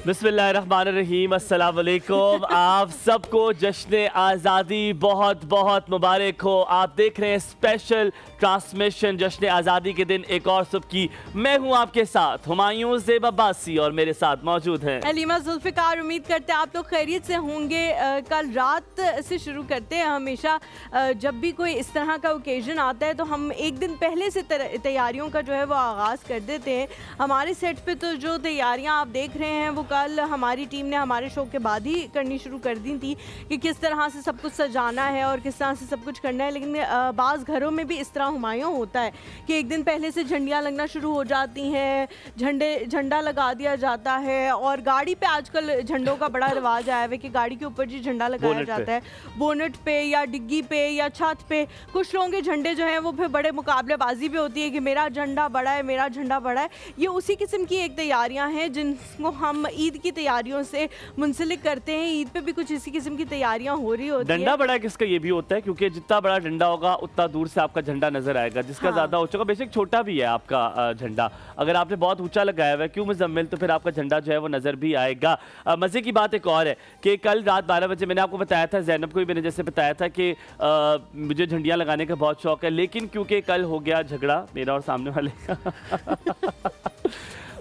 बिस्मिल्लाहिर्रहमानिर्रहीम, अस्सलाम वालेकुम। आप सबको जश्न आज़ादी बहुत बहुत मुबारक हो। आप देख रहे हैं स्पेशल ट्रांसमिशन जश्न आज़ादी के दिन एक और सुबह की। मैं हूं आपके साथ हुमायूं ज़ेब अब्बासी और मेरे साथ मौजूद हैं हलीमा जुल्फ़िकार। उम्मीद करते हैं आप लोग खैरियत से होंगे। कल रात से शुरू करते हैं। हमेशा जब भी कोई इस तरह का ओकेजन आता है तो हम एक दिन पहले से तैयारियों का जो है वो आगाज़ कर देते हैं। हमारे सेट पे तो जो तैयारियां आप देख रहे हैं वो कल हमारी टीम ने हमारे शो के बाद ही करनी शुरू कर दी थी कि किस तरह से सब कुछ सजाना है और किस तरह से सब कुछ करना है। लेकिन बाज़ घरों में भी इस तरह हुमायूं होता है कि एक दिन पहले से झंडियाँ लगना शुरू हो जाती हैं, झंडा लगा दिया जाता है। और गाड़ी पे आजकल झंडों का बड़ा रिवाज आया है कि गाड़ी के ऊपर जी झंडा लगाया जाता है, बोनट पे या डिग्गी पे या छत पे। कुछ लोगों के झंडे जो हैं वो फिर बड़े मुकाबलेबाजी भी होती है कि मेरा झंडा बड़ा है, मेरा झंडा बड़ा है। ये उसी किस्म की एक तैयारियां हैं जिनको हम ईद की तैयारियों से मुंसलिक करते हैं। ईद पे भी कुछ इसी किस्म की तैयारियां हो रही होती है। डंडा बड़ा है किसका ये भी होता है, क्योंकि जितना बड़ा डंडा होगा उतना दूर से आपका झंडा नजर आएगा। जिसका ज्यादा ऊंचा होगा, बेशक छोटा भी है आपका झंडा, अगर आपने बहुत ऊंचा लगाया हुआ है क्यों मुजम्मिल, तो फिर आपका झंडा जो है वो नजर भी आएगा। मजे की बात एक और है कि कल रात 12 बजे मैंने आपको बताया था, जैनब को भी मैंने जैसे बताया था कि मुझे झंडियाँ लगाने का बहुत शौक है, लेकिन क्योंकि कल हो गया झगड़ा मेरा और सामने वाले का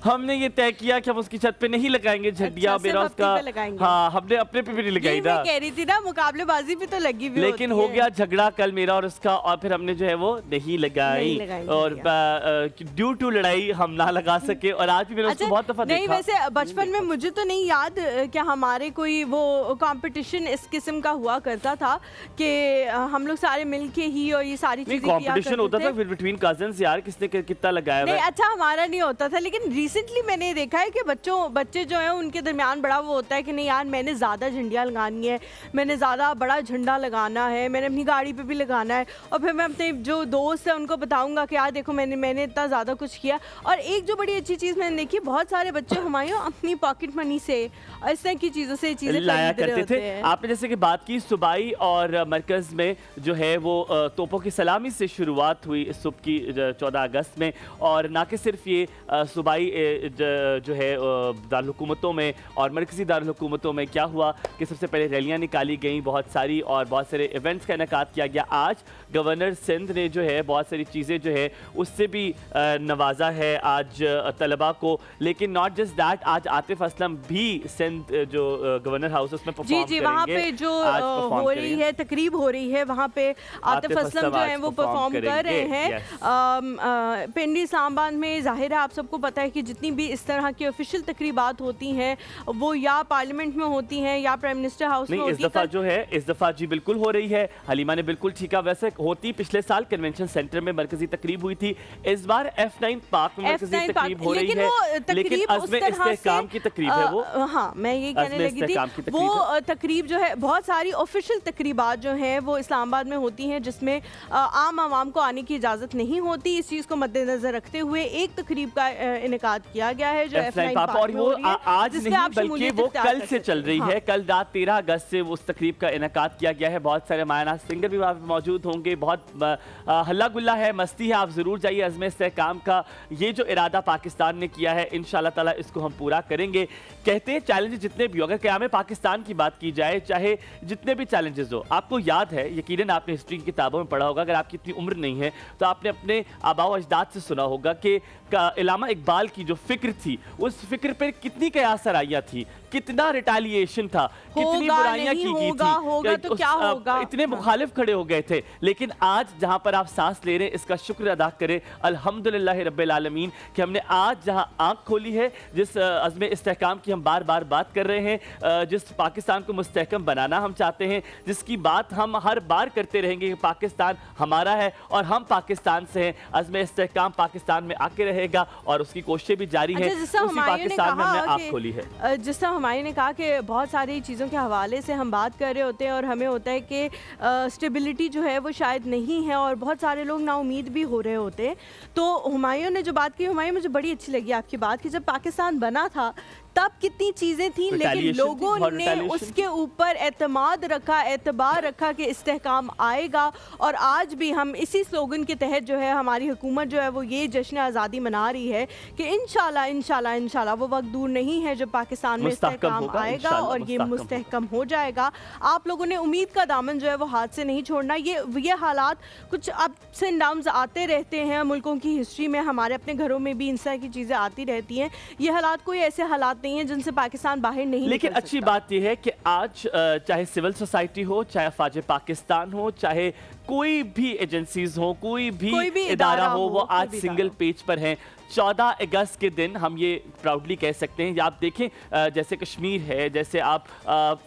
हमने ये तय किया कि हम उसकी छत पे नहीं लगाएंगे झंडियाँ। अच्छा, मेरा उसका हाँ, हमने अपने पे भी नहीं लगाई ना। कह रही थी ना मुकाबलेबाजी भी तो लगी हुई लेकिन हो गया झगड़ा कल मेरा और उसका, और फिर हमने जो है वो नहीं लगाई और ड्यू टू लड़ाई हम ना लगा सके। और आज भी मैंने उसको बहुत दफा नहीं, वैसे बचपन में मुझे तो नहीं याद कि हमारे कोई वो कंपटीशन इस किस्म का हुआ करता था कि हम लोग सारे मिलके ही और ये सारी चीजें कंपटीशन होता था फिर बिटवीन कजिन्स, यार किसने कितना लगाया है। अच्छा, हमारा नहीं होता था, लेकिन रिसेंटली मैंने देखा है कि बच्चे जो हैं उनके दरमियान बड़ा वो होता है कि नहीं यार मैंने ज़्यादा झंडियाँ लगानी है, मैंने ज़्यादा बड़ा झंडा लगाना है, मैंने अपनी गाड़ी पे भी लगाना है। और फिर मैं अपने जो दोस्त हैं उनको बताऊंगा कि यार देखो मैंने इतना ज़्यादा कुछ किया। और एक जो बड़ी अच्छी चीज़ मैंने देखी, बहुत सारे बच्चे हुमायूं अपनी पॉकेट मनी से इस तरह की चीज़ों से चीज़ें लाया करते थे। आपने जैसे कि बात की सूबाई और मरकज़ में जो है वो तोपों की सलामी से शुरुआत हुई इस सुबह की 14 अगस्त में। और ना कि सिर्फ ये सूबाई जो है दारुलहुकूमतों में और मरकज़ी दारुलहुकूमतों में क्या हुआ कि सबसे पहले रैलियां निकाली गई बहुत सारी और बहुत सारे इवेंट्स का इनेकाद किया गया। आज गवर्नर सिंध ने जो है बहुत सारी चीज़ें जो है उससे भी नवाजा है आज तलबा को। लेकिन नॉट जस्ट दैट, आज आतिफ असलम भी सिंध जो गवर्नर हाउस उसमें परफॉर्म करेंगे। वहाँ पे जो हो रही है तकरीब हो रही है, वहाँ पे आतिफ असलम जो है वो परफॉर्म कर रहे हैं। पिंडी इस्लामाबाद में जाहिर है आप सबको पता है कि जितनी भी इस तरह की ऑफिशियल तकरीबात होती हैं वो या पार्लियामेंट में होती हैं या प्राइम मिनिस्टर हाउस में होती है। इस दफा जो है इस दफा जी बिल्कुल हो रही है। हलीमा ने बिल्कुल ठीक है, वैसे होती पिछले साल कन्वेंशन सेंटर में मरकजी तकरीब हुई थी, इस बार F9 पार्क में मरकजी तकरीब हो रही है, लेकिन अज़्म इस्तेहकाम की तकरीब है वो। हाँ, मैं ये कहने लगी थी वो तकरीब जो है बहुत सारी ऑफिशियल तकरीबात जो हैं वो इस्लामाबाद में होती हैं जिसमें आम आवाम को आने की इजाज़त नहीं होती। इस चीज़ को मद्देनजर रखते हुए एक तकरीब का इनेकाद किया गया है जो F9 पार्क और वो आज नहीं बल्कि वो कल से चल रही है। कल रात 13 अगस्त से उस तकरीब का इनेकाद किया गया है। बहुत सारे मायनाज सिंगर भी वहाँ पे मौजूद होंगे, बहुत हल्ला गुल्ला है, मस्ती है। आप ज़रूर जाइए। अज़्म इस्तेहकाम का ये जो इरादा पाकिस्तान ने किया है इंशाअल्लाह ताला इसको हम पूरा करेंगे। कहते हैं चैलेंज जितने भी हो, अगर क़याम पाकिस्तान की बात की जाए, चाहे जितने भी चैलेंजेस हो, आपको याद है यकीनन आपने हिस्ट्री की किताबों में पढ़ा होगा, अगर आपकी इतनी उम्र नहीं है तो आपने अपने आबाओ अजदाद से सुना होगा कि इल्लामा इकबाल की जो फिक्र थी उस फिक्र पर कितनी कयासराइयाँ थी, कितना रिटालिएशन था, कितनी बुराइयां की गई थी, होगा तो क्या होगा, इतने मुखालिफ खड़े हो गए थे। लेकिन आज जहां पर आप सांस ले रहे हैं इसका शुक्र अदा करें अल्हम्दुलिल्लाह रब्बिल आलमीन कि हमने आज जहां आंख खोली है, जिस अज़्म इस्तेहकाम की हम बार बार बात कर रहे हैं, जिस पाकिस्तान को मुस्तहकम बनाना हम चाहते हैं, जिसकी बात हम हर बार करते रहेंगे कि पाकिस्तान हमारा है और हम पाकिस्तान से हैं। अज़्म इस्तेहकाम पाकिस्तान में आके रहेगा और उसकी कोशिशें भी जारी है। उसी पाकिस्तान में हमने आंख खोली है। जिस तरह हमारे ने कहा कि बहुत सारी चीज़ों के हवाले से हम बात कर रहे होते हैं और हमें होता है कि स्टेबिलिटी जो है वो शायद नहीं है और बहुत सारे लोग नाउमीद भी हो रहे होते हैं। तो हुमायूं ने जो बात की, हुमायूं मुझे बड़ी अच्छी लगी आपकी बात कि जब पाकिस्तान बना था तब कितनी चीज़ें थी, लेकिन Retaliation थी, लोगों बहुत ने retaliation उसके ऊपर एतमाद रखा, एतबार रखा कि इस्तेहकाम आएगा। और आज भी हम इसी स्लोगन के तहत जो है हमारी हुकूमत जो है वो ये जश्न आज़ादी मना रही है कि इंशाल्लाह इंशाल्लाह इंशाल्लाह वो वक्त दूर नहीं है जब पाकिस्तान में इस्तेहकाम आएगा और ये मुस्तहकम हो जाएगा। आप लोगों ने उम्मीद का दामन जो है वो हाथ से नहीं छोड़ना। ये हालात कुछ अप्स एंड डाउन्स आते रहते हैं मुल्कों की हिस्ट्री में, हमारे अपने घरों में भी इस तरह की चीज़ें आती रहती हैं। ये हालात कोई ऐसे हालात नहीं है जिनसे पाकिस्तान बाहर नहीं लेकिन निकल अच्छी सकता। बात यह है कि आज चाहे सिविल सोसाइटी हो, चाहे अफवाज पाकिस्तान हो, चाहे कोई भी एजेंसीज हो, कोई भी इदारा हो, वो आज सिंगल पेज पर हैं। 14 अगस्त के दिन हम ये प्राउडली कह सकते हैं। आप देखें जैसे कश्मीर है, जैसे आप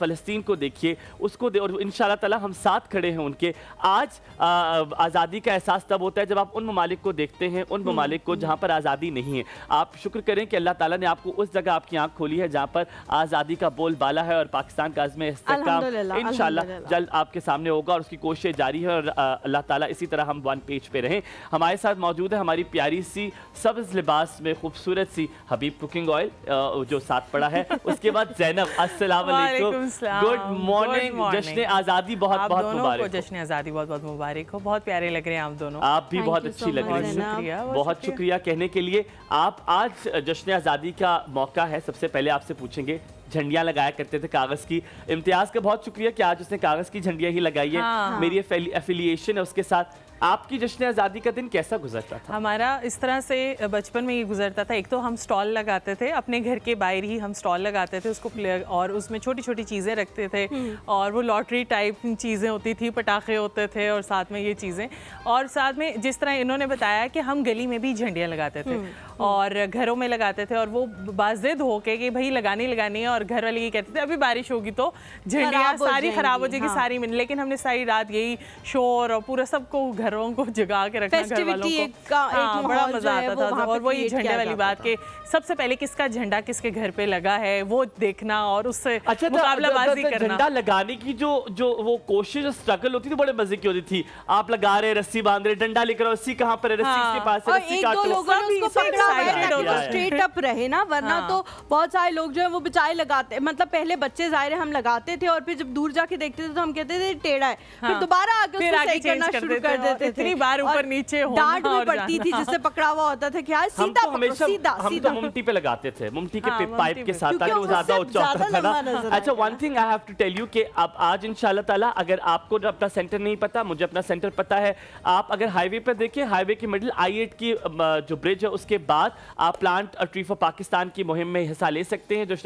फ़लस्तीन को देखिए, उसको और इंशाल्लाह ताला हम साथ खड़े हैं उनके। आज आज़ादी का एहसास तब होता है जब आप उन ममालिक को देखते हैं, उन ममालिक को जहाँ पर आज़ादी नहीं है। आप शुक्र करें कि अल्लाह ताला ने आपको उस जगह आपकी आँख खोली है जहाँ पर आज़ादी का बोलबाला है और पाकिस्तान का अज़्म इस्तेहकाम इंशाल्लाह जल्द आपके सामने होगा और उसकी कोशिश जारी है। और अल्लाह ताला इसी तरह हम वन पेज पे रहें। हमारे साथ मौजूद है हमारी प्यारी सी सब्ज़ लिबास में खूबसूरत सी हबीब कुकिंग ऑयल जो साथ पड़ा है। उसके बाद ज़ैनब, अस्सलाम वालेकुम, गुड मॉर्निंग। जश्न आज़ादी बहुत बहुत मुबारक। जश्न आज़ादी बहुत बहुत मुबारक हो। बहुत प्यारे लग रहे हैं आप दोनों। आप भी बहुत अच्छी लग रही हैं। बहुत शुक्रिया कहने के लिए। आप आज जश्न आज़ादी का मौका है, सबसे पहले आपसे पूछेंगे, झंडियां लगाया करते थे कागज की। इम्तियाज का बहुत शुक्रिया कि आज उसने कागज की झंडियां ही लगाई है। मेरी एफिलिएशन है उसके साथ। आपकी जश्न आज़ादी का दिन कैसा गुजरता था? हमारा इस तरह से बचपन में ये गुजरता था। एक तो हम स्टॉल लगाते थे अपने घर के बाहर ही, हम स्टॉल लगाते थे उसको, और उसमें छोटी छोटी चीज़ें रखते थे और वो लॉटरी टाइप चीज़ें होती थी, पटाखे होते थे और साथ में ये चीज़ें। और साथ में जिस तरह इन्होंने बताया कि हम गली में भी झंडियाँ लगाते थे और घरों में लगाते थे, और वो बाज़िद होके कि भाई लगानी है, और घर वाले ये कहते थे अभी बारिश होगी तो झंडियाँ सारी ख़राब हो जाएगी सारी। लेकिन हमने सारी रात यही शोर और पूरा सबको घरों को जगा के रखना, घर वालों को। हाँ, बड़ा मजा आता था। और वही झंडे वाली बात के सबसे पहले किसका झंडा किसके घर पे लगा है वो देखना और उससे मुकाबलाबाजी करना। झंडा लगाने की जो वो कोशिश, स्ट्रगल होती थी, बड़े मजे की होती थी। आप लगा रहे, रस्सी बांध रहे, डंडा लेकर, रस्सी कहाँ पर है, रस्सी इसके पास है, रस्सी काटो। लोगों ने उसको पकड़ा हुआ है ताकि वो स्ट्रेट अप रहे ना, वरना तो बहुत सारे लोग जो है वो बेचारे लगाते, मतलब पहले बच्चे ज़ाहिर हम लगाते थे और फिर जब दूर जाके देखते थे तो हम कहते थे टेढ़ा है, फिर दोबारा आके उसको सही करना शुरू कर देते थे। इतनी बार ऊपर नीचे होना, डांट भी पड़ती थी जिससे पकड़ा हुआ होता था कि सीधा पकड़ो, सीधा हम तो मुमटी पे लगाते थे, मुमटी के पाइप के साथ, ताकि वो ज्यादा ऊंचा होता था ना। अच्छा, one thing I have to tell you कि अब आज इंशाल्लाह ताला, अगर आपको अपना सेंटर नहीं पता, मुझे अपना सेंटर पता है। आप अगर हाईवे पर देखें, हाईवे के मिडिल I-8 की जो ब्रिज है उसके बाद आप प्लांट ट्री फॉर पाकिस्तान की मुहिम में हिस्सा ले सकते हैं जो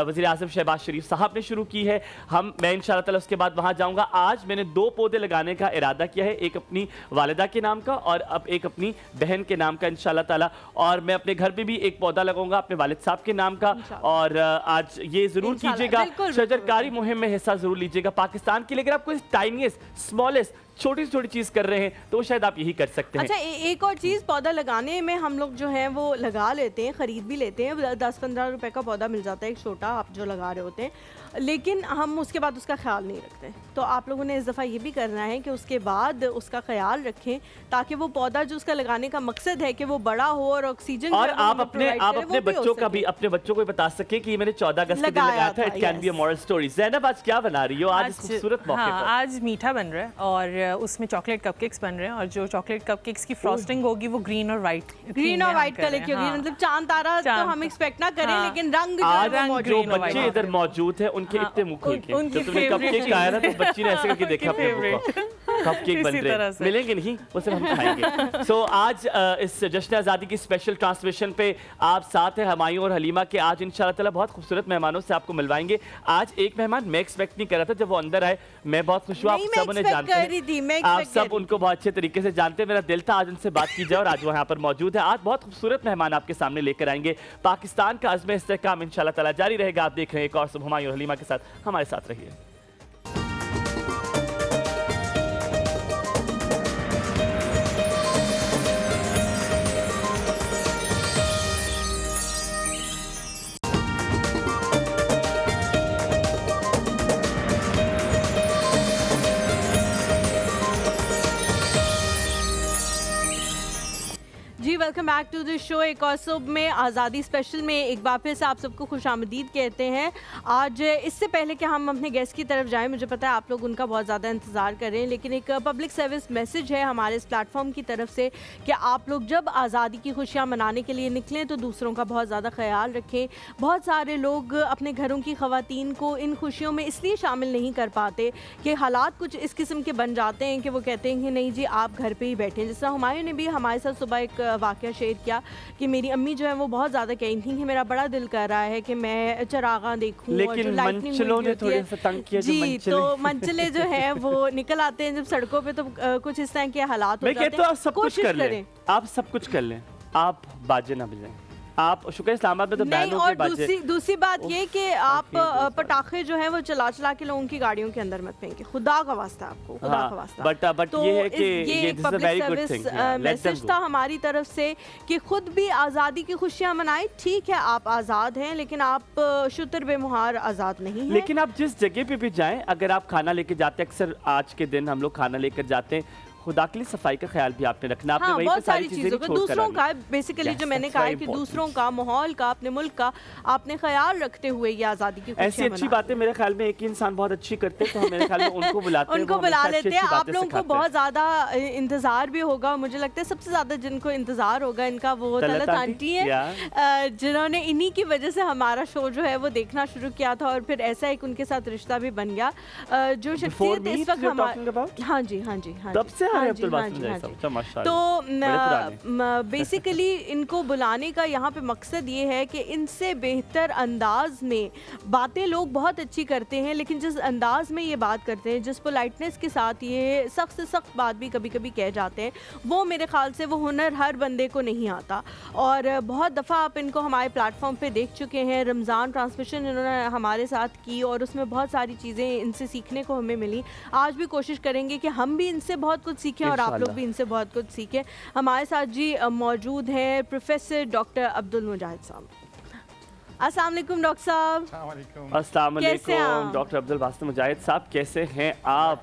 वज़ीर आज़म शहबाज शरीफ साहब ने शुरू की है। मैं इंशाल्लाह ताला उसके बाद वहाँ जाऊँगा। आज मैंने 2 पौधे लगाने का इरादा किया है, एक अपनी वालिदा के नाम का और अब एक अपनी बहन के नाम का इंशाल्लाह ताला। और मैं अपने घर पे भी एक पौधा लगाऊंगा अपने वालिद साहब के नाम का। और आज ये जरूर कीजिएगा, शजरकारी मुहिम में हिस्सा जरूर लीजिएगा पाकिस्तान के लिए। अगर आप कोई टाइनीएस्ट, स्मॉलेस्ट, छोटी से छोटी चीज़ कर रहे हैं तो शायद आप यही कर सकते हैं। अच्छा, एक और चीज़, पौधा लगाने में हम लोग जो हैं वो लगा लेते हैं, ख़रीद भी लेते हैं, 10-15 रुपए का पौधा मिल जाता है एक छोटा, आप जो लगा रहे होते हैं, लेकिन हम उसके बाद उसका ख्याल नहीं रखते। तो आप लोगों ने इस दफ़ा ये भी करना है कि उसके बाद उसका ख्याल रखें ताकि वो पौधा जो उसका लगाने का मकसद है कि वो बड़ा हो और ऑक्सीजन, और आप अपने बच्चों का भी, अपने बच्चों को बता सकें कि ये मैंने 14 अगस्त के दिन लगाया था। It can be a moral story. Zainab, आज क्या बना रही हो? आज खूबसूरत मौके पर आज मीठा बन रहा है और उसमें चॉकलेट कपकेक्स बन रहे हैं, और जो चॉकलेट कपकेक्स की फ्रॉस्टिंग होगी वो ग्रीन और वाइट कलर की होगी। मतलब चांद तारा तो हम एक्सपेक्ट ना करें, लेकिन रंग जो बच्चे इधर मौजूद हैं उनके इतने मुंह खुल के, जब तुमने कपकेक खाया ना तो बच्ची ने ऐसे करके देखा अपने मुंह को, कपकेक बन रहे, मिलेंगे नहीं वो सिर्फ हम खाएंगे। सो आज इस जश्न आज़ादी की स्पेशल ट्रांसमिशन पे आप साथ हैं हमायूं और हलीमा के। आज इंशाल्लाह ताला बहुत खूबसूरत मेहमानों से आपको मिलवाएंगे। आज एक मेहमान मैं एक्सपेक्ट नहीं कर रहा था, जब वो अंदर आए मैं बहुत खुश हुआ। आप सब उन्हें जानते हैं, आप सब उनको बहुत अच्छे तरीके से जानते हैं। मेरा दिल था आज उनसे बात की जाए और आज वो यहाँ पर मौजूद है। आज बहुत खूबसूरत मेहमान आपके सामने लेकर आएंगे। पाकिस्तान का अज़्म इस्तेहकाम इंशाल्लाह ताला जारी रहेगा। आप देख रहे हैं एक और सुबह हमायूं और हलीमा के साथ, हमारे साथ रहिए। जी welcome back to the show. एक और सुबह में आज़ादी स्पेशल में एक बार फिर से आप सबको खुशामदीद कहते हैं। आज इससे पहले कि हम अपने गेस्ट की तरफ जाएं, मुझे पता है आप लोग उनका बहुत ज़्यादा इंतज़ार कर रहे हैं, लेकिन एक पब्लिक सर्विस मैसेज है हमारे इस प्लेटफॉर्म की तरफ से कि आप लोग जब आज़ादी की खुशियाँ मनाने के लिए निकलें तो दूसरों का बहुत ज़्यादा ख्याल रखें। बहुत सारे लोग अपने घरों की ख़वातीन को इन खुशियों में इसलिए शामिल नहीं कर पाते कि हालात कुछ इस किस्म के बन जाते हैं कि वो कहते हैं कि नहीं जी आप घर पर ही बैठें। जिस तरह हुमायूं ने भी हमारे साथ सुबह एक वाक़या शेयर किया कि मेरी अम्मी जो है वो बहुत ज़्यादा कही थी कि मेरा बड़ा दिल कर रहा है कि मैं चरागा देखूं, लेकिन मंचलों ने थोड़े से तंग किया जी, तो मंचले जो है वो निकल आते हैं जब सड़कों पे, तो कुछ इस तरह के हालात हो जाते हैं। आप सब कुछ कर लें, आप सब कुछ कर लें, आप बाजे ना बजाएं। आप शुक्र इस्लामाबाद में तो बैनों के बाजे। दूसरी बात ये कि आप पटाखे जो है वो चला चला के लोगों की गाड़ियों के अंदर मत फेंके, खुदा का वास्ता आपको, खुदा का वास्ता। बट तो ये है कि ये पब्लिक सर्विस मैसेज था हमारी तरफ से कि खुद भी आज़ादी की खुशियाँ मनाएं। ठीक है आप आज़ाद हैं, लेकिन आप शुतर बेमुहार आज़ाद नहीं हैं। लेकिन आप जिस जगह पे भी जाएं, अगर आप खाना लेके जाते हैं, अक्सर आज के दिन हम लोग खाना लेकर जाते हैं, खुदा के लिए सफाई का ख्याल भी आपने रखना। आपने हाँ, वहीं पे सारी चीज़ों का दूसरों का बेसिकली जो मैंने कहा है कि दूसरों का, माहौल का, अपने मुल्क का आपने ख्याल रखते हुए ये आज़ादी की खुशियां ऐसी अच्छी बातें मेरे ख्याल में एक ही इंसान बहुत अच्छी करते हैं, तो हम मेरे ख्याल में उनको बुलाते हैं, उनको बुला लेते हैं। आप लोगों को बहुत ज़्यादा इंतज़ार भी होगा, मुझे लगता है सबसे ज़्यादा जिनको इंतज़ार होगा इनका वो तलत आंटी है, जिन्होंने इन्हीं की वजह से हमारा शो जो है वो देखना शुरू किया था और फिर ऐसा एक उनके साथ रिश्ता भी बन गया। जो शख्सियत इस वक्त हमारे, हाँ जी हाँ जी हाँ जी, तो बेसिकली इनको बुलाने का यहाँ पे मकसद ये है कि इनसे बेहतर अंदाज में बातें लोग बहुत अच्छी करते हैं, लेकिन जिस अंदाज में ये बात करते हैं, जिस पोलाइटनेस के साथ ये सख्त से सख्त बात भी कभी कभी कह जाते हैं, वो मेरे ख्याल से वो हुनर हर बंदे को नहीं आता। और बहुत दफ़ा आप इनको हमारे प्लेटफॉर्म पे देख चुके हैं। रमज़ान ट्रांसमिशन इन्होंने हमारे साथ की और उसमें बहुत सारी चीज़ें इनसे सीखने को हमें मिली। आज भी कोशिश करेंगे कि हम भी इनसे बहुत कुछ सीखें और आप लोग भी इनसे बहुत कुछ सीखें। हमारे साथ जी मौजूद हैं प्रोफेसर डॉक्टर अब्दुल मुजाहिद साहब। अस्सलाम वालेकुम डॉक्टर साहब। अस्सलाम वालेकुम डॉक्टर अब्दुल बासित मुजाहिद साहब, कैसे हैं आप?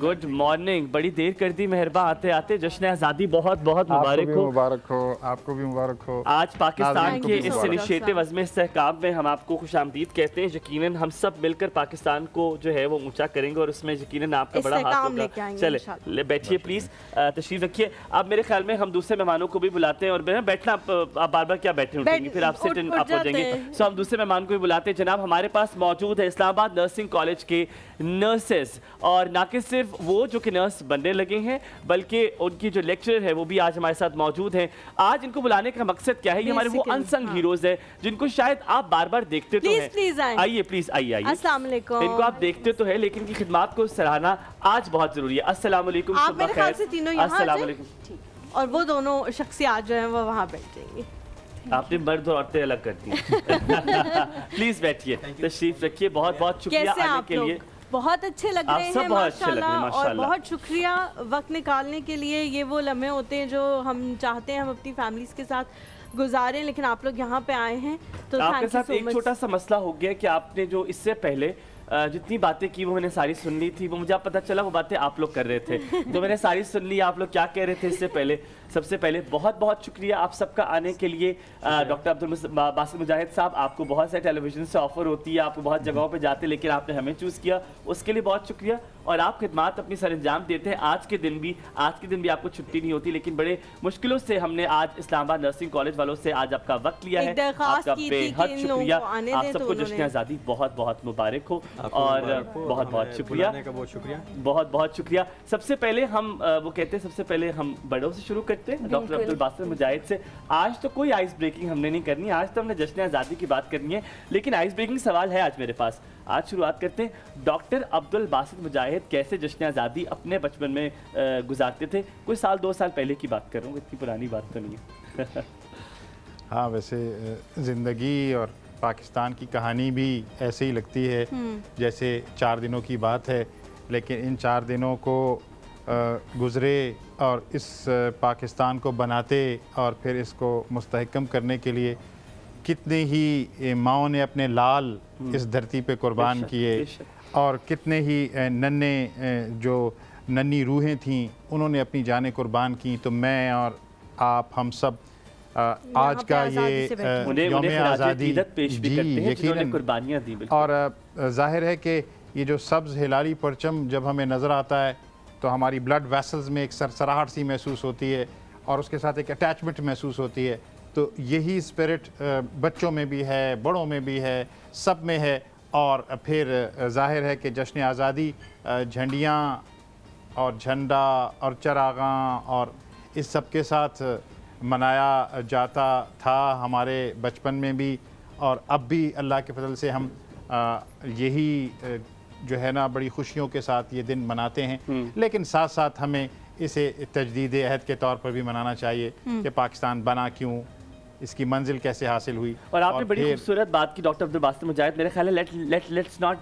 Good morning. बड़ी देर कर दी मेहरबान आते आते। जश्न आज़ादी बहुत बहुत मुबारक हो। मुबारक हो, आपको भी मुबारक हो। आज पाकिस्तान के इस इनिशिएटिव अज़्म इस्तेहकाम में हम आपको खुशामदीद कहते हैं। यकीनन हम सब मिलकर पाकिस्तान को जो है वो ऊंचा करेंगे और उसमें यकीनन आपका बड़ा हाथ होगा। चले बैठिए प्लीज़, तशरीफ रखिए। अब मेरे ख्याल में हम दूसरे मेहमानों को भी बुलाते हैं और बैठना, आप बार बार क्या बैठे उठेंगे, फिर आप सिट इन आप हो जाएंगे। सो हम दूसरे मेहमान को भी बुलाते हैं। जनाब हमारे पास मौजूद है इस्लामाबाद नर्सिंग कॉलेज के नर्सेस, और ना कि सिर्फ वो जो कि नर्स बनने लगे हैं, बल्कि उनकी जो लेक्चरर है वो भी आज हमारे साथ मौजूद हैं। आज इनको बुलाने का मकसद क्या है? ये हमारे वो अनसंग हीरोज है जिनको शायद आप बार बार देखते तो हैं। आइए प्लीज, आइए। अस्सलाम वालेकुम। इनको आप देखते तो है, लेकिन इनकी खिदमत को सराहना आज बहुत जरूरी है। अस्सलाम वालेकुम। आप मेरे ख्याल से तीनों यहाँ अस्सलाम वालेकुम। और वो दोनों शख्सियत जो हैं वो वहाँ बैठ जाएंगी। आपने मर्द और औरतें अलग करती हैं। प्लीज बैठिए, तशरीफ रखिए। बहुत बहुत शुक्रिया आने के लिए। बहुत अच्छे लग रहे हैं माशाल्लाह, और बहुत शुक्रिया वक्त निकालने के लिए। ये वो लम्हे होते हैं जो हम चाहते हैं हम अपनी फैमिलीज के साथ गुजारें, लेकिन आप लोग यहाँ पे आए हैं तो आपके साथ एक छोटा सा मसला हो गया कि आपने जो इससे पहले जितनी बातें की वो मैंने सारी सुन ली थी। वो मुझे पता चला वो बातें आप लोग कर रहे थे, तो मैंने सारी सुन ली आप लोग क्या कह रहे थे इससे पहले। सबसे पहले बहुत बहुत शुक्रिया आप सबका आने के लिए। डॉक्टर अब्दुल बासित मुजाहिद साहब, आपको बहुत सारे टेलीविजन से ऑफर होती है, आपको बहुत जगहों पे जाते, लेकिन आपने हमें चूज़ किया, उसके लिए बहुत शुक्रिया। और आप खिदमत अपनी सर अंजाम देते हैं। आज के दिन भी आपको छुट्टी नहीं होती, लेकिन बड़े मुश्किलों से हमने आज इस्लामाबाद नर्सिंग कॉलेज वालों से आज आपका वक्त लिया है। आपका बेहद शुक्रिया। आप सबको जश्न आज़ादी बहुत बहुत मुबारक हो और बहुत बहुत शुक्रिया, बहुत बहुत शुक्रिया। सबसे पहले हम वो कहते हैं, सबसे पहले हम बड़ों से शुरू करते हैं, डॉक्टर अब्दुल बासित मुजाहिद से। आज तो कोई आइस ब्रेकिंग हमने नहीं करनी, आज तो हमने जश्न आज़ादी की बात करनी है, लेकिन आइस ब्रेकिंग सवाल है आज मेरे पास। आज शुरुआत करते हैं। डॉक्टर अब्दुल बासित मुजाहिद कैसे जश्न आज़ादी अपने बचपन में गुजारते थे? कोई साल 2 साल पहले की बात कर रहा हूँ, इतनी पुरानी बात तो नहीं है। हाँ, वैसे ज़िंदगी और पाकिस्तान की कहानी भी ऐसे ही लगती है जैसे 4 दिनों की बात है, लेकिन इन 4 दिनों को गुज़रे और इस पाकिस्तान को बनाते और फिर इसको मुस्तहकम करने के लिए कितने ही माओं ने अपने लाल इस धरती पे कुर्बान किए, और कितने ही नन्ही रूहें थीं, उन्होंने अपनी जानें कुर्बान की। तो मैं और आप हम सब आज का ये उन्हें आज़ादी ईदत पेश भी करते हैं जिन्होंने कुर्बानियां दी। और जाहिर है कि ये जो सब्ज़ हिलाली परचम जब हमें नज़र आता है तो हमारी ब्लड वेसल्स में एक सरसराहट सी महसूस होती है और उसके साथ एक अटैचमेंट महसूस होती है। तो यही स्पिरिट बच्चों में भी है, बड़ों में भी है, सब में है। और फिर जाहिर है कि जश्न आज़ादी झंडियाँ और झंडा और चरागां और इस सब के साथ मनाया जाता था हमारे बचपन में भी, और अब भी अल्लाह के फजल से हम यही जो है ना बड़ी खुशियों के साथ ये दिन मनाते हैं। लेकिन साथ साथ हमें इसे तजदीद अहद के तौर पर भी मनाना चाहिए कि पाकिस्तान बना क्यों, इसकी मंजिल कैसे हासिल हुई। और आपने बड़ी खूबसूरत बात की डॉक्टर अब्दुल बासित मुजाहिद। मेरे ख्याल है let's not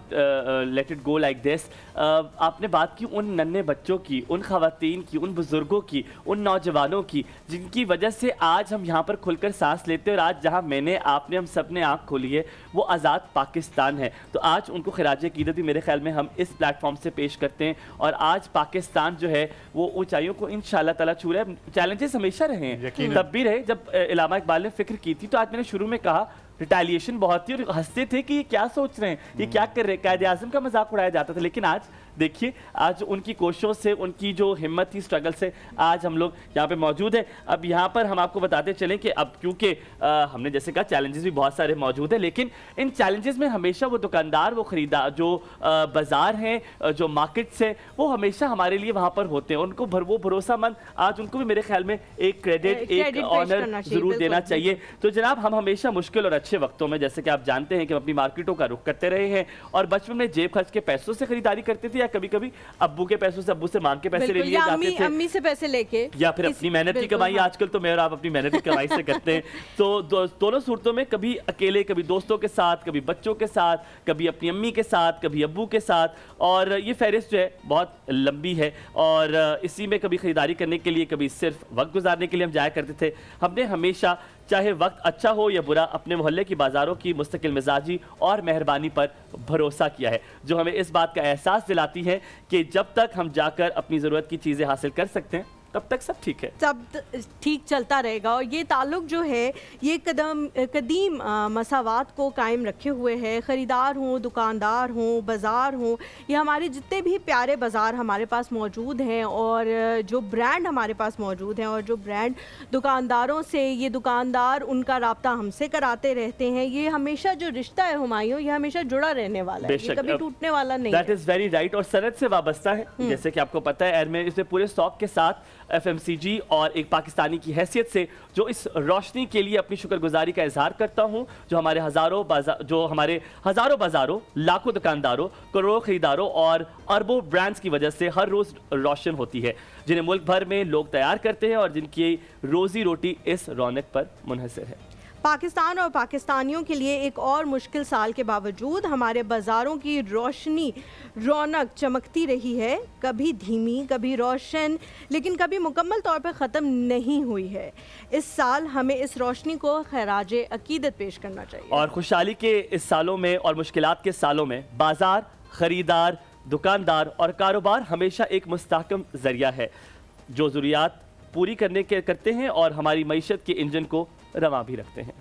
let it go like this. आपने बात की उन नन्हे बच्चों की, उन खवातीन की, उन बुज़ुर्गों की, उन नौजवानों की जिनकी वजह से आज हम यहाँ पर खुलकर सांस लेते हैं और आज जहाँ मैंने आपने हम सब ने आँख खोली है वो आज़ाद पाकिस्तान है। तो आज उनको खिराज अक़ीदत भी मेरे ख्याल में हम इस प्लेटफॉर्म से पेश करते हैं और आज पाकिस्तान जो है वो ऊंचाइयों को इंशाअल्लाह ताला छू रहा है। चैलेंजेस हमेशा रहे हैं, तब भी रहे जब इलामा इकबाल ने फिक्र की थी। तो आज मैंने शुरू में कहा रिटेलिएशन बहुत थी और हंसते थे कि ये क्या सोच रहे हैं, ये क्या कर रहे हैं, कायदे आज़म का मजाक उड़ाया जाता था। लेकिन आज देखिए, आज उनकी कोशिशों से, उनकी जो हिम्मत थी, स्ट्रगल से आज हम लोग यहाँ पे मौजूद हैं। अब यहाँ पर हम आपको बताते चलें कि अब क्योंकि हमने जैसे कहा चैलेंजेस भी बहुत सारे मौजूद हैं, लेकिन इन चैलेंजेस में हमेशा वो दुकानदार, वो खरीदार, जो बाज़ार हैं, जो मार्केट्स हैं, वो हमेशा हमारे लिए वहाँ पर होते हैं। उनको वो भरोसामंद, आज उनको भी मेरे ख्याल में एक क्रेडिट, एक ऑनर ज़रूर देना चाहिए। तो जनाब, हम हमेशा मुश्किल और अच्छे वक्तों में, जैसे कि आप जानते हैं कि हम अपनी मार्केटों का रुख करते रहे हैं और बचपन में जेब खर्च के पैसों से खरीदारी करते थे या कभी-कभी अब्बू के पैसों से, अब्बू से मांग के पैसे ले लिए जाते थे, अम्मी से पैसे लेके, या फिर अपनी मेहनत की कमाई। आजकल तो मैं और आप अपनी मेहनत की कमाई से करते हैं। तो दोनों सूरतों में, कभी अकेले, कभी दोस्तों के साथ, कभी बच्चों के साथ, कभी अपनी अम्मी के साथ, कभी अब्बू के साथ, और ये फहरिस्त जो है बहुत लंबी है। और इसी में कभी खरीदारी करने के लिए, कभी सिर्फ वक्त गुजारने के लिए हम जाया करते थे। हमने हमेशा, चाहे वक्त अच्छा हो या बुरा, अपने मोहल्ले की बाज़ारों की मुस्तकिल मिजाजी और मेहरबानी पर भरोसा किया है, जो हमें इस बात का एहसास दिलाती है कि जब तक हम जाकर अपनी ज़रूरत की चीज़ें हासिल कर सकते हैं तब तक सब ठीक है, सब ठीक चलता रहेगा। और ये ताल्लुक़ जो है ये कदीम मसावात को कायम रखे हुए है। ख़रीदार हों, दुकानदार हों, बाज़ार हों, ये हमारे जितने भी प्यारे बाज़ार हमारे पास मौजूद हैं और जो ब्रांड हमारे पास मौजूद हैं और जो ब्रांड दुकानदारों से, ये दुकानदार उनका रब्ता हमसे कराते रहते हैं। ये हमेशा जो रिश्ता है हुमायूं, ये हमेशा जुड़ा रहने वाला है, ये कभी टूटने वाला नहीं है। That is very right. और सनत से वाबस्ता है, जैसे कि आपको पता है, मैं इसे पूरे शौक के साथ FMCG और एक पाकिस्तानी की हैसियत से जो इस रोशनी के लिए अपनी शुक्रगुजारी का इजहार करता हूँ, जो हमारे हज़ारों बाज़ारों, लाखों दुकानदारों, करोड़ों खरीदारों और अरबों ब्रांड्स की वजह से हर रोज़ रोशन होती है, जिन्हें मुल्क भर में लोग तैयार करते हैं और जिनकी रोज़ी रोटी इस रौनक पर मुनहसर है। पाकिस्तान और पाकिस्तानियों के लिए एक और मुश्किल साल के बावजूद हमारे बाज़ारों की रोशनी, रौनक चमकती रही है, कभी धीमी, कभी रोशन, लेकिन कभी मुकम्मल तौर पर ख़त्म नहीं हुई है। इस साल हमें इस रोशनी को खराज अकीदत पेश करना चाहिए। और खुशहाली के इस सालों में और मुश्किलात के सालों में बाज़ार, ख़रीदार, दुकानदार और कारोबार हमेशा एक मुस्तहकम ज़रिया है, जो ज़रूरियात पूरी करते हैं और हमारी मईशत के इंजन को रवां भी रखते हैं।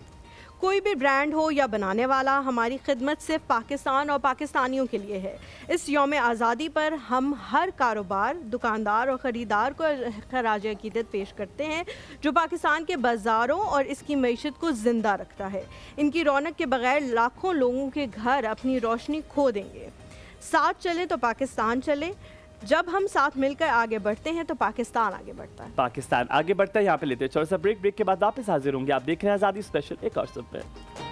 कोई भी ब्रांड हो या बनाने वाला, हमारी खिदमत सिर्फ पाकिस्तान और पाकिस्तानियों के लिए है। इस यौम आज़ादी पर हम हर कारोबार, दुकानदार और ख़रीदार को खराज अकीदत पेश करते हैं, जो पाकिस्तान के बाज़ारों और इसकी मईशत को ज़िंदा रखता है। इनकी रौनक के बगैर लाखों लोगों के घर अपनी रोशनी खो देंगे। साथ चले तो पाकिस्तान चले। जब हम साथ मिलकर आगे बढ़ते हैं तो पाकिस्तान आगे बढ़ता है। पाकिस्तान आगे बढ़ता है। यहाँ पे लेते हैं छोटा सा ब्रेक के बाद वापस हाजिर होंगे। आप देख रहे हैं आज़ादी स्पेशल एक और सब पे।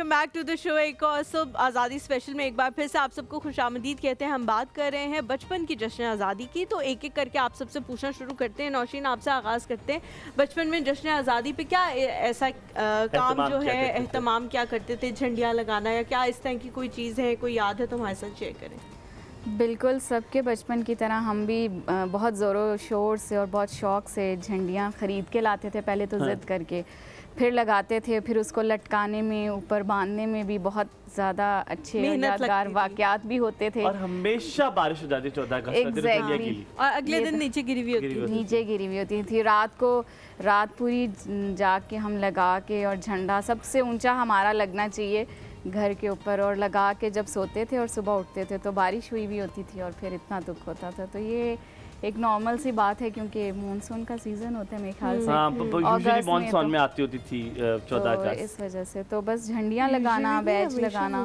Welcome back to the show. एक और सुबह आज़ादी स्पेशल में एक बार फिर से आप सबको खुशामदीद कहते हैं। हम बात कर रहे हैं बचपन की जश्न आज़ादी की, तो एक एक करके आप सबसे पूछना शुरू करते हैं। नौशीन, आपसे आगाज़ करते हैं। बचपन में जश्न आज़ादी पे क्या ऐसा काम जो है एहतमाम क्या करते थे? झंडियाँ लगाना या क्या इस तरह की कोई चीज़ है, कोई याद है तो हमारे साथ शेयर करें। बिल्कुल, सबके बचपन की तरह हम भी बहुत ज़ोरों शोर से और बहुत शौक़ से झंडियाँ ख़रीद के लाते थे। पहले तो ज़िद करके, फिर लगाते थे, फिर उसको लटकाने में, ऊपर बांधने में भी बहुत ज़्यादा अच्छे यादगार वाक़यात भी होते थे। और हमेशा बारिश हो जाती 14 अगस्त Exactly। और अगले दिन नीचे गिरी हुई होती थी। नीचे गिरी हुई होती थी। रात पूरी जाग के हम लगा के, और झंडा सबसे ऊंचा हमारा लगना चाहिए घर के ऊपर, और लगा के जब सोते थे और सुबह उठते थे तो बारिश हुई भी होती थी और फिर इतना दुख होता था। तो ये एक नॉर्मल सी बात है क्योंकि मानसून का सीज़न होता है मेरे ख्याल से। यूजुअली मानसून में आती होती थी 14 तो अगस्त। इस वजह से तो बस झंडियाँ लगाना, बैज लगाना।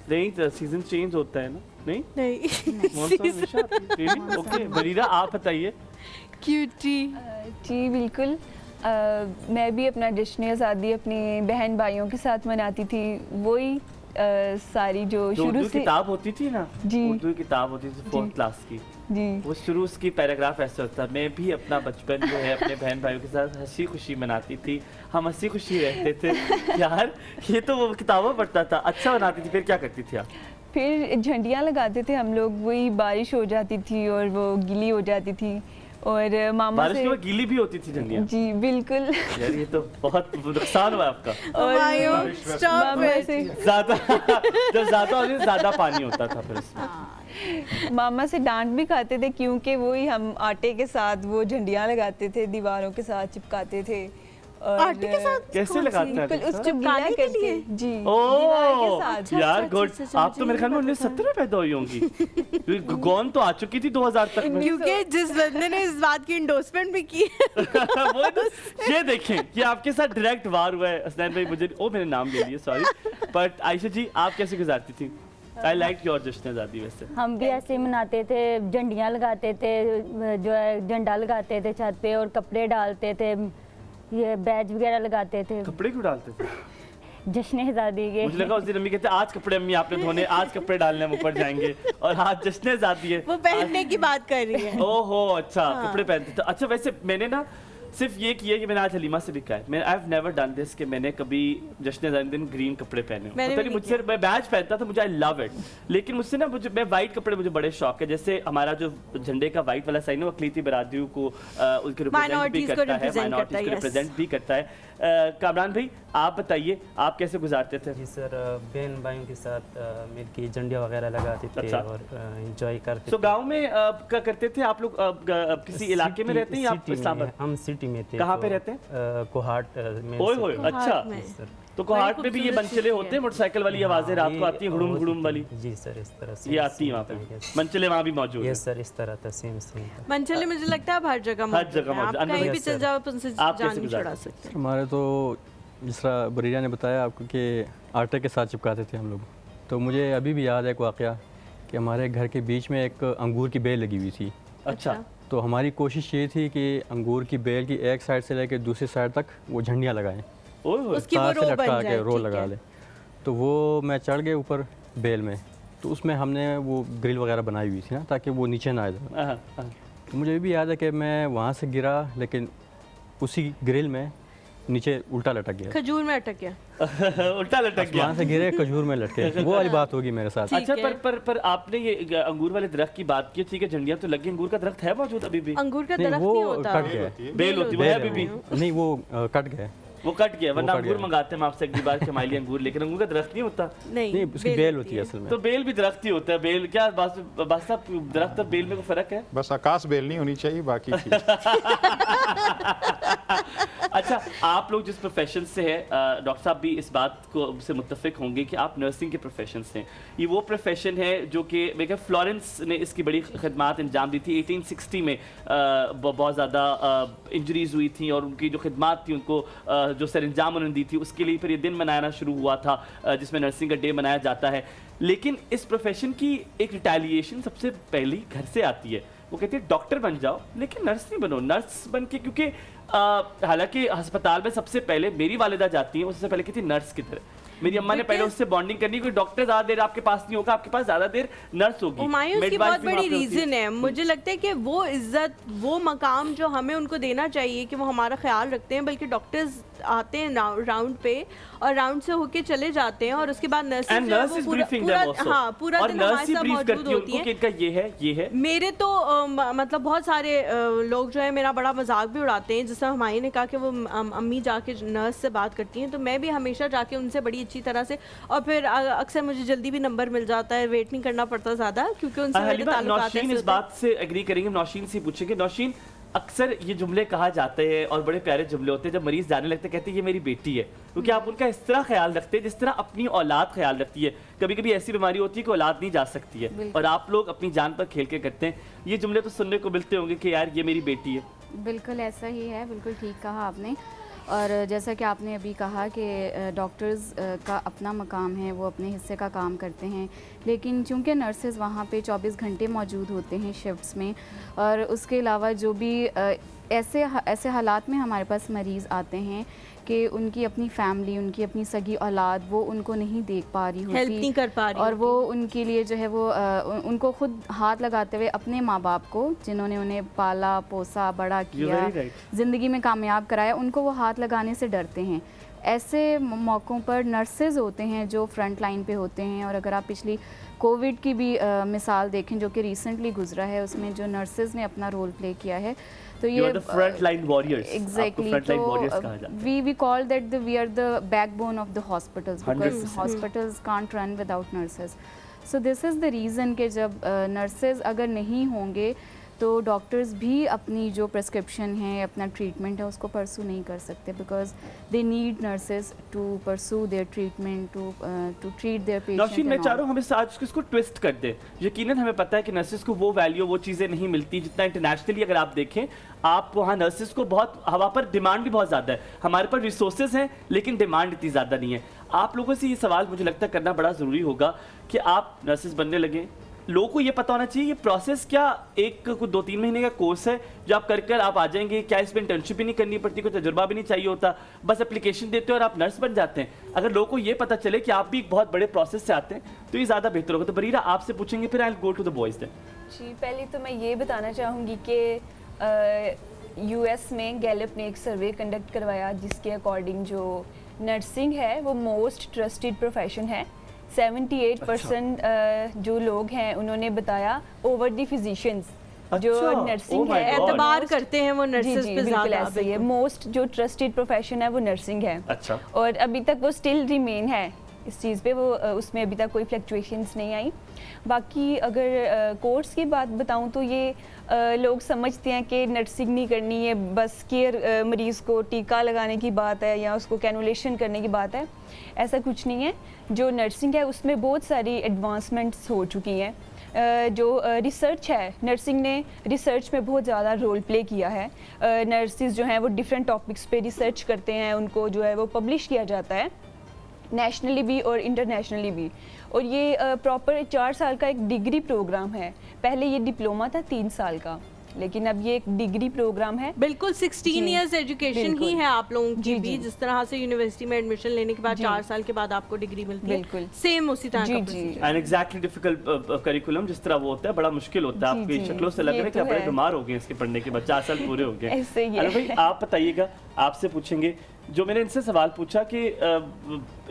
नहीं तो सीजन चेंज होता है ना? नहीं मानसून नहीं हमेशा आती है। ओके बरीरा, आप बताइए। क्यूटी। जी बिल्कुल। मैं भी अपना जश्न आज़ादी अपनी बहन भाइयों के साथ मनाती थी। वही सारी जो शुरू से किताब होती थी ना, जी, उर्दू किताब होती थी 4th क्लास की जी, वो शुरू उसकी पैराग्राफ ऐसे होता। मैं भी अपना बचपन जो है अपने बहन भाइयों के साथ हंसी खुशी मनाती थी। हम हंसी खुशी रहते थे। यार ये तो वो किताबें पढ़ता था, अच्छा बनाती थी। फिर क्या करती थी आप? फिर झंडियाँ लगाते थे हम लोग। वही बारिश हो जाती थी और वो गीली हो जाती थी, और मामा बारिश से के बाद गीली भी होती थी झंडियाँ। जी बिल्कुल। यार ये तो बहुत नुकसान हुआ आपका। और मामा से ज्यादा जब ज्यादा होती ज्यादा पानी होता था फिर उसमें। मामा से डांट भी खाते थे क्योंकि वही हम आटे के साथ वो झंडियाँ लगाते थे, दीवारों के साथ चिपकाते थे। और आटे के साथ कैसे लगाते हैं? बिल्कुल उसको गीला करके। जी ओह के साथ। यार गुड। आप तो मेरे ख्याल में 1970 में पैदा हुई होंगी। गौन तो आ चुकी थी 2000 तक में। क्योंकि जिस बंदे ने इस बात की इंडोर्समेंट भी की वो तो ये देखें कि आपके साथ डायरेक्ट वार हुआ है। हसनैन भाई मुझे मेरे नाम ले लिए, सॉरी। बट आयशा जी आप कैसे गुजारती थी? आई लाइक योर जश्न आज़ादी। वैसे हम भी ऐसे ही मनाते थे, झंडियाँ लगाते थे, जो है झंडा लगाते थे छत पे, और कपड़े डालते थे, ये बैज वगैरह लगाते थे। कपड़े क्यों डालते थे? जश्न आज़ादी के। मुझे लगा उस दिन अम्मी कहते आज कपड़े अम्मी आपने धोने, आज कपड़े डालने हम ऊपर जाएंगे, और आज जश्न आज़ादी है। वो पहनने की बात कर रही है। ओहो अच्छा, कपड़े पहनते थे। अच्छा वैसे मैंने ना सिर्फ ये किया कि मैंने आज हलीमा से भी कहा है, I have never done this कि मैंने कभी जश्न आज़ादी दिन ग्रीन कपड़े पहने हो। पता नहीं मुझसे, मैं बैज पहनता था, मुझे आई लव इट। लेकिन मुझसे ना मैं वाइट कपड़े मुझे बड़े शौक है। जैसे हमारा जो झंडे का वाइट वाला साइन है वो अकलीती बरादरियों को उनके रिप्रेजेंट भी करता है, माइनॉरिटीज को रिप्रेजेंट भी करता है। कामरान भाई आप बताइए आप कैसे गुजारते थे? जी सर, बहन भाइयों के साथ मिलकर झंडियाँ वगैरह लगाते थे। अच्छा। और एंजॉय करते थे। गांव में क्या करते थे आप लोग? किसी इलाके में रहते हैं या इस्लामाबाद? हम सिटी में थे। कहाँ पे रहते हैं? कोहाट में। ओए अच्छा, तो कोहाट में भी ये मनचले होते हैं, मोटरसाइकिल वाली आवाजें रात को आती है, हुड़ुम हुड़ुम वाली। जी सर, इस तरह से ये आती है वहाँ पे मनचले, वहाँ भी मौजूद है। यस सर, इस तरह था, सेम मनचले मुझे लगता है हर जगह मौजूद है। आप कहीं भी चल जाओ उनसे जान नहीं छुड़ा सकते। हमारे तो जिस तरह बरीरा ने बताया आपको कि आटे के साथ चिपकाते थे हम लोग, तो मुझे अभी भी याद है एक वाक़या कि हमारे घर के बीच में एक अंगूर की बेल लगी हुई थी। अच्छा। तो हमारी कोशिश ये थी कि अंगूर की बेल की एक साइड से लेकर दूसरी साइड तक वो झंडियाँ लगाएं, उसकी वो तार से रो लटका बन के जाए, रो ठीक लगा है। ले। तो वो मैं चढ़ गए ऊपर बेल में, तो उसमें हमने वो ग्रिल वगैरह बनाई हुई थी ना ताकि वो नीचे ना आ जाए। तो मुझे भी याद है कि मैं वहाँ से गिरा, लेकिन उसी ग्रिल में नीचे उल्टा लटक गया। खजूर में अटक गया। उल्टा लटक गया। वहाँ से गिरे, खजूर में लटके। वो वाली बात होगी मेरे साथ। अच्छा पर आपने ये अंगूर वाले दरख्त की बात की, ठीक है झंडियाँ तो लगी, अंगूर का दरख्त है मौजूद अभी भी? अंगूर का नहीं, दरख्त वो नहीं होता, कट गया। बेल होती है अभी भी? नहीं वो कट गया। वो कट गया, वरना कट अंगूर गया। मंगाते हैं आपसे अगली बार के माइली अंगूर, लेकिन अंगूर का दरख्त नहीं होता। नहीं उसकी बेल होती है असल में। तो बेल भी दरख्त ही होता है। बेल क्या बस दरख्त और बेल में कोई फर्क है? बस आकाश बेल नहीं होनी चाहिए, बाकी चीज़। अच्छा आप लोग जिस प्रोफेशन से है, डॉक्टर साहब भी इस बात को से मुत्तफिक होंगे कि आप नर्सिंग के प्रोफेशन से हैं। ये वो प्रोफेशन है जो कि मेरे फ्लोरेंस ने इसकी बड़ी खिदमात अंजाम दी थी। 1860 में बहुत ज़्यादा इंजरीज हुई थी और उनकी जो खिदमात थी उनको जो सरंजाम उन्होंने दी थी, उसके लिए फिर ये दिन मनाना शुरू हुआ था जिसमें नर्सिंग का डे मनाया जाता है। लेकिन इस प्रोफेशन की एक रिटेलिएशन सबसे पहली घर से आती है। वो कहती है डॉक्टर बन जाओ लेकिन नर्स नहीं बनो। नर्स बन के, क्योंकि हालांकि अस्पताल में सबसे पहले मेरी वालिदा जाती है, वो सबसे पहले कहती है नर्स की तरह। मेरी अम्मा ने पहले उससे बॉन्डिंग करनी, क्योंकि डॉक्टर ज्यादा देर आपके पास नहीं होगा, आपके पास ज्यादा देर नर्स होगी। हुमायूं की Midwife बहुत भी वहाँ बड़ी पे होती रीजन है, मुझे लगता है कि वो इज्जत, वो मकाम जो हमें उनको देना चाहिए कि वो हमारा ख्याल रखते हैं, बल्कि डॉक्टर्स आते हैं राउंड पे और राउंड से होके चले जाते हैं और उसके बाद And nurse is briefing them also. हाँ पूरा और दिन nurse हमारे ही साथ brief मौजूद करती है होती उनको है। कि इनका ये है। मेरे तो मतलब बहुत सारे लोग जो है मेरा बड़ा मजाक भी उड़ाते हैं, जैसा हुमायूं ने कहा कि वो अम्मी जाके नर्स से बात करती हैं, तो मैं भी हमेशा जाके उनसे बड़ी अच्छी तरह से, और फिर अक्सर मुझे जल्दी भी नंबर मिल जाता है, वेट नहीं करना पड़ता ज़्यादा, क्योंकि उनसे मेरे हलीमा, ताल्लुकात नौशीन ऐसे इस होते हैं। बात से एग्री करेंगे, नौशीन से पूछेंगे। नौशीन, अक्सर ये जुमले कहा जाते हैं और बड़े प्यारे जुमले होते हैं, जब मरीज जाने लगते कहते हैं ये मेरी बेटी है, क्योंकि आप उनका इस तरह ख्याल रखते हैं जिस तरह अपनी औलाद ख्याल रखती है। कभी कभी ऐसी बीमारी होती है कि औलाद नहीं जा सकती है और आप लोग अपनी जान पर खेल के करते हैं। ये जुमले तो सुनने को मिलते होंगे कि यार ये मेरी बेटी है। बिल्कुल ऐसा ही है, बिल्कुल ठीक कहा आपने। और जैसा कि आपने अभी कहा कि डॉक्टर्स का अपना मकाम है, वो अपने हिस्से का काम करते हैं, लेकिन चूंकि नर्सेज़ वहाँ पे 24 घंटे मौजूद होते हैं शिफ्ट्स में, और उसके अलावा जो भी ऐसे हालात में हमारे पास मरीज़ आते हैं कि उनकी अपनी फैमिली, उनकी अपनी सगी औलाद वो उनको नहीं देख पा रही होती, हेल्प नहीं कर पा रही और वो उनके लिए जो है वो उनको खुद हाथ लगाते हुए अपने माँ बाप को, जिन्होंने उन्हें पाला पोसा बड़ा किया, ज़िंदगी में कामयाब कराया, उनको वो हाथ लगाने से डरते हैं। ऐसे मौक़ों पर नर्सेज़ होते हैं जो फ्रंट लाइन पे होते हैं। और अगर आप पिछली कोविड की भी मिसाल देखें जो कि रिसेंटली गुजरा है, उसमें जो नर्सेज़ ने अपना रोल प्ले किया है, तो ये फ्रंट लाइन वॉरियर्स, एग्जैक्टली, तो we call that we are the backbone of the hospitals, because hospitals can't run without nurses. So this is the reason कि जब नर्सेज अगर नहीं होंगे तो डॉक्टर्स भी अपनी जो प्रिस्क्रिप्शन है, अपना ट्रीटमेंट है, उसको परसू नहीं कर सकते, because they need nurses to pursue their treatment, to treat their patient. Nausheen, मैं चाह रहा हूँ हमें आज इसको ट्विस्ट कर दे। यकीनन हमें पता है कि नर्सेज को वो वैल्यू, वो चीज़ें नहीं मिलती जितना इंटरनेशनली अगर आप देखें, आप वहाँ नर्सेज को बहुत, हवा पर डिमांड भी बहुत ज़्यादा है। हमारे पास रिसोर्सेज हैं लेकिन डिमांड इतनी ज़्यादा नहीं है। आप लोगों से ये सवाल मुझे लगता है करना बड़ा ज़रूरी होगा कि आप नर्सेज बनने लगे, लोगों को ये पता होना चाहिए ये प्रोसेस क्या, एक कुछ 2-3 महीने का कोर्स है जो आप कर आप आ जाएंगे, क्या इसमें इंटर्नशिप भी नहीं करनी पड़ती, कोई तजुर्बा भी नहीं चाहिए होता, बस एप्लीकेशन देते हो और आप नर्स बन जाते हैं। अगर लोगों को ये पता चले कि आप भी एक बहुत बड़े प्रोसेस से आते हैं तो ये ज़्यादा बेहतर होगा। तो बरीरा, आपसे पूछेंगे, फिर I will go to the boys. जी, पहले तो मैं ये बताना चाहूँगी कि यूएस में गैलप ने एक सर्वे कंडक्ट करवाया जिसके अकॉर्डिंग जो नर्सिंग है वो मोस्ट ट्रस्टेड प्रोफेशन है। 78% जो लोग हैं उन्होंने बताया ओवर द फिजिशियंस जो नर्सिंग है एतबार करते हैं वो नर्सेज पे ज़्यादा। ऐसा ही है, मोस्ट जो ट्रस्टेड प्रोफेशन है वो नर्सिंग है। अच्छा। और अभी तक वो स्टिल रिमेन है इस चीज़ पे, वो उसमें अभी तक कोई फ्लक्चुएशंस नहीं आई। बाकी अगर कोर्स की बात बताऊं तो ये लोग समझते हैं कि नर्सिंग नहीं करनी है, बस केयर मरीज़ को टीका लगाने की बात है या उसको कैनुलेशन करने की बात है। ऐसा कुछ नहीं है। जो नर्सिंग है उसमें बहुत सारी एडवांसमेंट्स हो चुकी हैं। जो रिसर्च है, नर्सिंग ने रिसर्च में बहुत ज़्यादा रोल प्ले किया है। नर्सिस जो हैं वो डिफरेंट टॉपिक्स पे रिसर्च करते हैं, उनको जो है वो पब्लिश किया जाता है नेशनली भी और इंटरनेशनली भी। और ये प्रॉपर 4 साल का एक डिग्री प्रोग्राम है। पहले ये डिप्लोमा था 3 साल का, लेकिन अब ये एक डिग्री प्रोग्राम है। बिल्कुल 16 इयर्स एजुकेशन ही है आप लोगों की भी, जिस तरह से यूनिवर्सिटी में एडमिशन लेने के बाद 4 साल के बाद आपको डिग्री मिलती है, बिल्कुल सेम उसी तरह का procedure. And exactly difficult curriculum जिस तरह वो होता है, बड़ा मुश्किल होता है। आपकी शक्लों से लग रहा है कि आप बड़े बीमार हो गए इसके पढ़ने के बाद, 4 साल पूरे हो गए। अरे भाई, आप बताइएगा, आपसे पूछेंगे, जो मैंने इनसे सवाल पूछा कि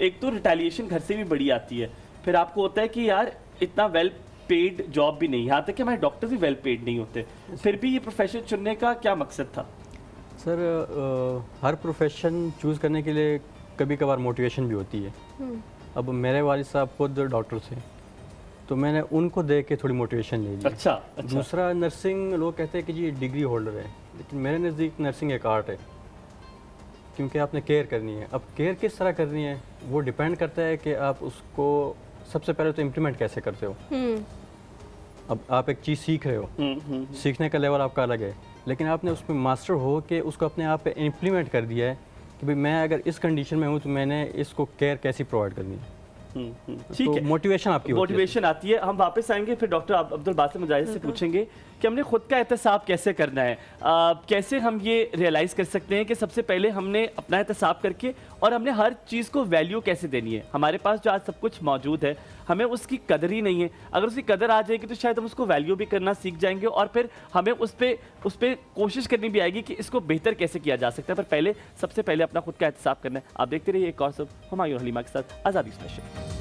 एक तो रिटेलिएशन घर से भी बड़ी आती है, फिर आपको होता है कि यार इतना वेल पेड जॉब भी नहीं, यहाँ तक कि हमारे डॉक्टर भी वेल पेड नहीं होते, फिर भी ये प्रोफेशन चुनने का क्या मकसद था? सर हर प्रोफेशन चूज़ करने के लिए कभी कभार मोटिवेशन भी होती है। अब मेरे वालिद साहब खुद डॉक्टर थे तो मैंने उनको देख के थोड़ी मोटिवेशन ले ली। अच्छा। दूसरा, नर्सिंग लोग कहते हैं कि जी डिग्री होल्डर है, लेकिन मेरे नज़दीक नर्सिंग एक आर्ट है, क्योंकि आपने केयर करनी है। अब केयर किस तरह करनी है वो डिपेंड करता है कि आप उसको सबसे पहले तो इम्प्लीमेंट कैसे करते हो। अब आप एक चीज़ सीख रहे हो, सीखने का लेवल आपका अलग है, लेकिन आपने उसमें मास्टर हो के उसको अपने आप पे इम्प्लीमेंट कर दिया है कि भाई मैं अगर इस कंडीशन में हूँ तो मैंने इसको केयर कैसी प्रोवाइड करनी है। ठीक तो है, मोटिवेशन आपकी होती है। मोटिवेशन आती है। हम वापस आएंगे, फिर डॉक्टर अब्दुल बासित मुजाहिद से पूछेंगे कि हमने खुद का एहतसाब कैसे करना है, कैसे हम ये रियलाइज़ कर सकते हैं कि सबसे पहले हमने अपना एहतसाब करके और हमने हर चीज़ को वैल्यू कैसे देनी है। हमारे पास जो आज सब कुछ मौजूद है, हमें उसकी कदर ही नहीं है। अगर उसकी कदर आ जाएगी तो शायद हम उसको वैल्यू भी करना सीख जाएंगे और फिर हमें उस पर कोशिश करनी भी आएगी कि इसको बेहतर कैसे किया जा सकता है। पर पहले सबसे पहले अपना खुद का एहतसाब करना है। आप देखते रहिए एक और सब हुमायूं हलीमा के साथ आज़ादी स्पेशल।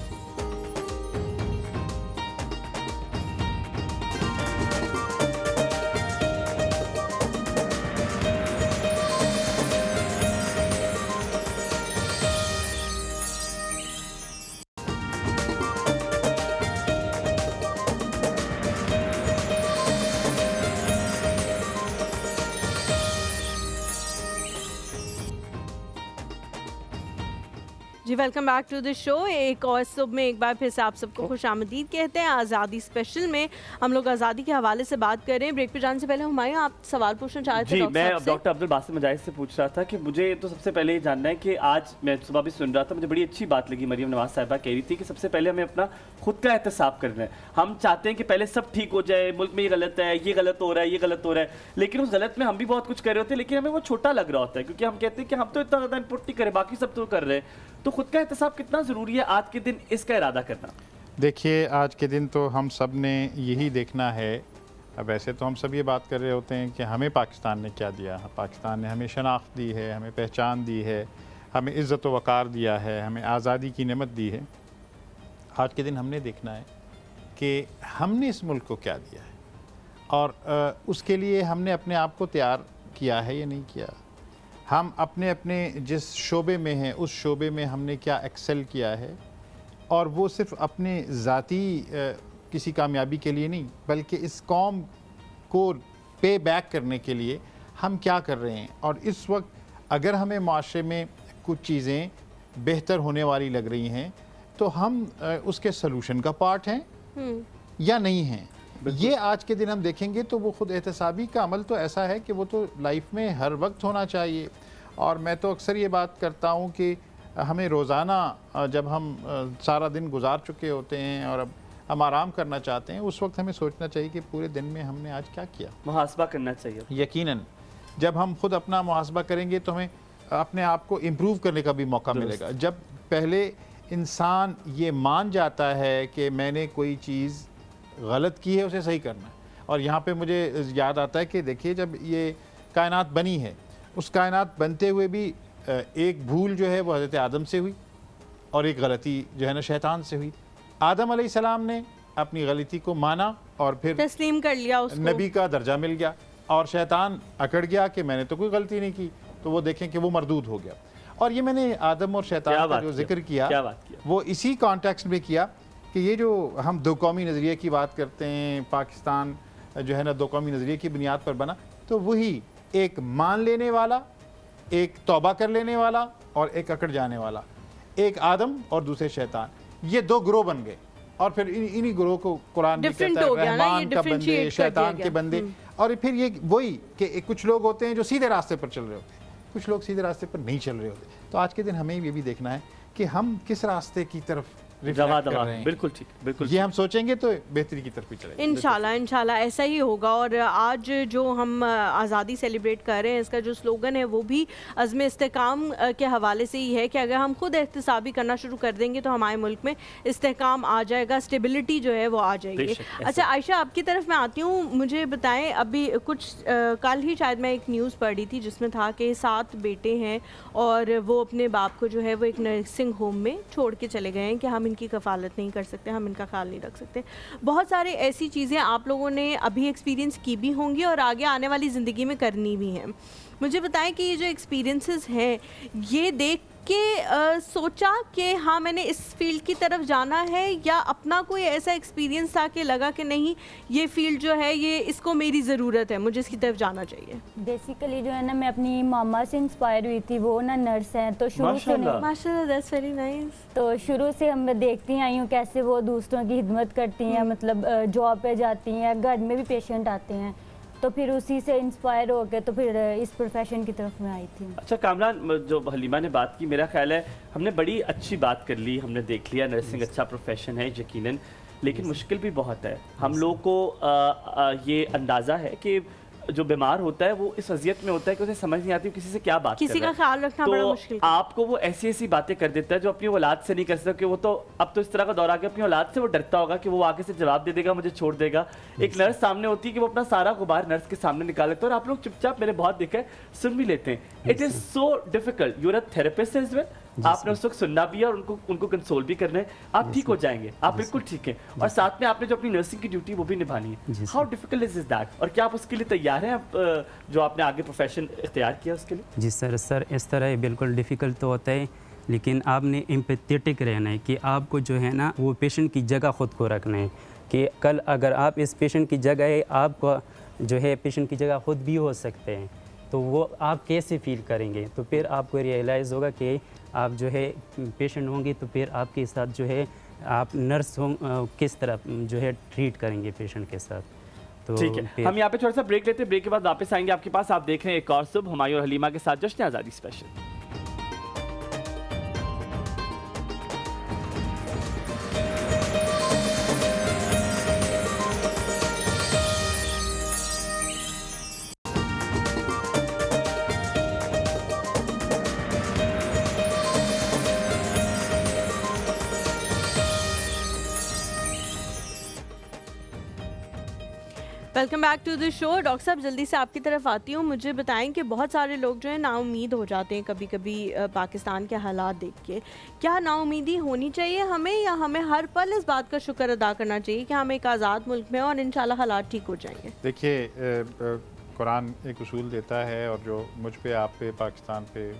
जी welcome back to the show. एक और सुबह में एक बार फिर से आप सबको खुश आमदीद कहते हैं। आज़ादी स्पेशल में हम लोग आज़ादी के हवाले से बात कर रहे हैं। ब्रेक पे जाने से पहले हुमायूं, आप सवाल पूछना चाहते थे? जी, मैं डॉक्टर अब्दुल बासित मुजाहिद से पूछ रहा था कि मुझे तो सबसे पहले ये जानना है कि आज मैं सुबह भी सुन रहा था, मुझे बड़ी अच्छी बात लगी, मरियम नवाज साहिबा कह रही थी कि सबसे पहले हमें अपना खुद का एहतसाब करना है। हम चाहते हैं कि पहले सब ठीक हो जाए, मुल्क में ये गलत है, ये गलत हो रहा है, ये गलत हो रहा है, लेकिन उस गलत में हम भी बहुत कुछ कर रहे होते हैं, लेकिन हमें वो छोटा लग रहा होता है क्योंकि हम कहते हैं कि हम तो इतना ज़्यादा इनपुट नहीं करें, बाकी सब तो कर रहे हैं। तो खुद का एहतसाब कितना ज़रूरी है आज के दिन, इसका इरादा करना? देखिए, आज के दिन तो हम सब ने यही देखना है। अब वैसे तो हम सब ये बात कर रहे होते हैं कि हमें पाकिस्तान ने क्या दिया। पाकिस्तान ने हमें शनाख्त दी है, हमें पहचान दी है, हमें इज़्ज़त व वक़ार दिया है, हमें आज़ादी की नेमत दी है। आज के दिन हमने देखना है कि हमने इस मुल्क को क्या दिया है और उसके लिए हमने अपने आप को तैयार किया है या नहीं किया। हम अपने अपने जिस शोबे में हैं उस शोबे में हमने क्या एक्सेल किया है, और वो सिर्फ़ अपने ज़ाती किसी कामयाबी के लिए नहीं बल्कि इस कौम को पे बैक करने के लिए हम क्या कर रहे हैं। और इस वक्त अगर हमें माशरे में कुछ चीज़ें बेहतर होने वाली लग रही हैं तो हम उसके सलूशन का पार्ट हैं या नहीं हैं। ये आज के दिन हम देखेंगे तो वो खुद एहतसाबी का अमल तो ऐसा है कि वो तो लाइफ में हर वक्त होना चाहिए। और मैं तो अक्सर ये बात करता हूँ कि हमें रोज़ाना जब हम सारा दिन गुजार चुके होते हैं और अब हम आराम करना चाहते हैं, उस वक्त हमें सोचना चाहिए कि पूरे दिन में हमने आज क्या किया। मुहासबा करना चाहिए। यकीनन जब हम खुद अपना मुहासबा करेंगे तो हमें अपने आप को इम्प्रूव करने का भी मौका मिलेगा। जब पहले इंसान ये मान जाता है कि मैंने कोई चीज़ गलत की है, उसे सही करना है। और यहाँ पे मुझे याद आता है कि देखिए, जब ये कायनात बनी है, उस कायनात बनते हुए भी एक भूल जो है वो हज़रत आदम से हुई और एक गलती जो है ना शैतान से हुई। आदम अलैहिस्सलाम ने अपनी गलती को माना और फिर तस्लीम कर लिया, उसको नबी का दर्जा मिल गया। और शैतान अकड़ गया कि मैंने तो कोई गलती नहीं की, तो वो देखें कि वो मरदूद हो गया। और ये मैंने आदम और शैतान का जो जिक्र किया वो इसी कॉन्टेक्स्ट में किया कि ये जो हम दो कौमी नज़रिए की बात करते हैं, पाकिस्तान जो है ना दो कौमी नज़रिए की बुनियाद पर बना, तो वही एक मान लेने वाला, एक तौबा कर लेने वाला और एक अकड़ जाने वाला, एक आदम और दूसरे शैतान, ये दो ग्रोह बन गए। और फिर इन्हीं ग्रोह को कुरान भी कहता है रहमान का बंदे, शैतान के बंदे। और फिर ये वही कि कुछ लोग होते हैं जो सीधे रास्ते पर चल रहे होते हैं, कुछ लोग सीधे रास्ते पर नहीं चल रहे होते। तो आज के दिन हमें ये भी देखना है कि हम किस रास्ते की तरफ बिल्कुल ठीक, बिल्कुल ये हम सोचेंगे तो बेहतरी की तरफ ही चलेंगे। इंशाल्लाह ऐसा ही होगा। और आज जो हम आज़ादी सेलिब्रेट कर रहे हैं, इसका जो स्लोगन है वो भी अज़्म इस्तेकाम के हवाले से ही है कि अगर हम खुद एहतसाबी करना शुरू कर देंगे तो हमारे मुल्क में इस्तेकाम आ जाएगा, स्टेबिलिटी जो है वो आ जाएगी। अच्छा आयशा, आपकी तरफ मैं आती हूँ, मुझे बताएं, अभी कुछ कल ही शायद मैं एक न्यूज़ पढ़ी थी जिसमें था कि 7 बेटे हैं और वो अपने बाप को जो है वो एक नर्सिंग होम में छोड़ के चले गए हैं कि हम इनकी कफालत नहीं कर सकते, हम इनका ख्याल नहीं रख सकते। बहुत सारे ऐसी चीज़ें आप लोगों ने अभी एक्सपीरियंस की भी होंगी और आगे आने वाली ज़िंदगी में करनी भी हैं। मुझे बताएं कि ये जो एक्सपीरियंसेस हैं, ये देख के सोचा कि हाँ मैंने इस फील्ड की तरफ जाना है, या अपना कोई ऐसा एक्सपीरियंस था कि लगा कि नहीं ये फील्ड जो है ये इसको मेरी ज़रूरत है, मुझे इसकी तरफ जाना चाहिए? बेसिकली जो है ना, मैं अपनी मामा से इंस्पायर हुई थी, वो ना नर्स हैं, तो शुरू से माशाल्लाह, दैट्स वेरी नाइस। तो शुरू से हम देखती आई हूँ कैसे वो दूसरों की खिदमत करती हैं, मतलब जॉब पे जाती हैं, घर में भी पेशेंट आते हैं, तो फिर उसी से इंस्पायर हो के तो फिर इस प्रोफेशन की तरफ मैं आई थी। अच्छा कामरान, जो हलीमा ने बात की, मेरा ख्याल है हमने बड़ी अच्छी बात कर ली, हमने देख लिया नर्सिंग अच्छा प्रोफेशन है यकीनन, लेकिन मुश्किल भी बहुत है। हम लोग को ये अंदाज़ा है कि जो बीमार होता है वो इस वजियत में होता है कि उसे समझ नहीं आती किसी से क्या बात किसी कर रहा का है। ख्याल रखना तो बड़ा मुश्किल। आपको वो ऐसी ऐसी बातें कर देता है जो अपनी औलाद से नहीं कर सकता, कि वो तो अब तो इस तरह का दौर आ गया, अपनी औलाद से वो डरता होगा कि वो आगे से जवाब दे देगा, मुझे छोड़ देगा। एक नर्स सामने होती है कि वो अपना सारा गुबार नर्स के सामने निकाल लेता है, और आप लोग चुपचाप, मैंने बहुत देखा है, सुन भी लेते हैं। It is so difficult. You're a therapist as well, आपने उस वक्त सुनना भी है और उनको कंसोल भी करना है। आप ठीक हो जाएंगे, आप बिल्कुल ठीक हैं, और साथ में आपने जो अपनी नर्सिंग की ड्यूटी वो भी निभानी है। हाउ डिफिकल्ट इज दैट, और क्या आप उसके लिए तैयार हैं, आप जो आपने आगे प्रोफेशन इख्तियार किया उसके लिए? जी सर इस तरह बिल्कुल डिफ़िकल्ट तो होता है, लेकिन आपने एम्पैथेटिक रहना है कि आपको जो है ना वो पेशेंट की जगह ख़ुद को रखना है, कि कल अगर आप इस पेशेंट की जगह, आप जो है पेशेंट की जगह ख़ुद भी हो सकते हैं, तो वो आप कैसे फील करेंगे? तो फिर आपको रियलाइज़ होगा कि आप जो है पेशेंट होंगे, तो फिर आपके साथ जो है आप नर्स हों किस तरह जो है ट्रीट करेंगे पेशेंट के साथ। तो ठीक है, हम यहाँ पे थोड़ा सा ब्रेक लेते हैं, ब्रेक के बाद वापस आएंगे आपके पास। आप देख रहे हैं एक और सुबह हुमायूं और हलीमा के साथ जश्न आज़ादी स्पेशल। Welcome back to the show. Doctor साहब, जल्दी से आपकी तरफ आती हूँ। मुझे बताएं कि बहुत सारे लोग जो है नाउम्मीद हो जाते हैं कभी कभी पाकिस्तान के हालात देख के। क्या नाउम्मीदी होनी चाहिए हमें, या हमें हर पल इस बात का शुक्र अदा करना चाहिए कि हम एक आज़ाद मुल्क में हैं और इंशाल्लाह हालात ठीक हो जाएंगे? देखिए, कुरान एक उसूल देता है, और जो मुझ पे, आप पे, पाकिस्तान पे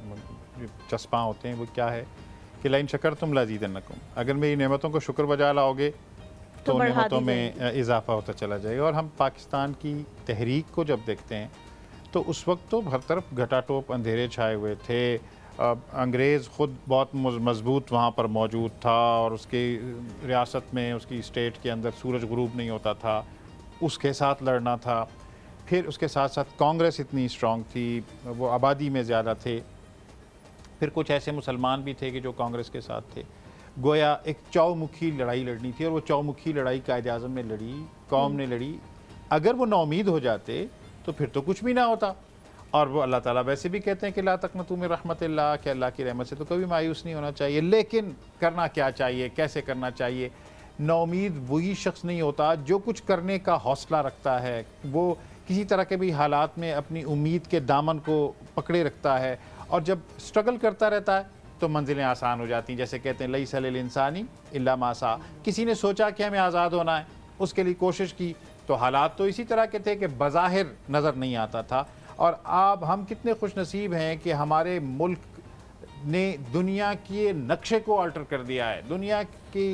चस्पा होते हैं, वो क्या है कि लाइन शकर तुम लाजीदन्नकुम, अगर मेरी नेमतों को शुक्र बजा लाओगे तो नेमतों में इजाफा होता चला जाएगा। और हम पाकिस्तान की तहरीक को जब देखते हैं तो उस वक्त तो हर तरफ घटाटोप अंधेरे छाए हुए थे। अंग्रेज़ ख़ुद बहुत मजबूत वहाँ पर मौजूद था, और उसकी रियासत में, उसकी स्टेट के अंदर सूरज गुरूब नहीं होता था, उसके साथ लड़ना था। फिर उसके साथ साथ कांग्रेस इतनी स्ट्रॉन्ग थी, वो आबादी में ज़्यादा थे। फिर कुछ ऐसे मुसलमान भी थे कि जो कांग्रेस के साथ थे। गोया एक चौमुखी लड़ाई लड़नी थी, और वो चौमुखी लड़ाई कायद-ए-आज़म ने लड़ी, कौम ने लड़ी। अगर वो नाउमीद हो जाते तो फिर तो कुछ भी ना होता। और वो अल्लाह ताला वैसे भी कहते हैं कि ला तक़नतू मिन रहमतिल्लाह, कि अल्लाह की रहमत से तो कभी मायूस नहीं होना चाहिए। लेकिन करना क्या चाहिए, कैसे करना चाहिए? नाउमीद वही शख्स नहीं होता जो कुछ करने का हौसला रखता है, वो किसी तरह के भी हालात में अपनी उम्मीद के दामन को पकड़े रखता है, और जब स्ट्रगल करता रहता है तो मंजिलें आसान हो जाती हैं। जैसे कहते हैं लैसा लिल इंसानी इल्ला मा सा, किसी ने सोचा कि हमें आज़ाद होना है, उसके लिए कोशिश की, तो हालात तो इसी तरह के थे कि बज़ाहिर नज़र नहीं आता था। और अब हम कितने खुश नसीब हैं कि हमारे मुल्क ने दुनिया के नक्शे को अल्टर कर दिया है। दुनिया की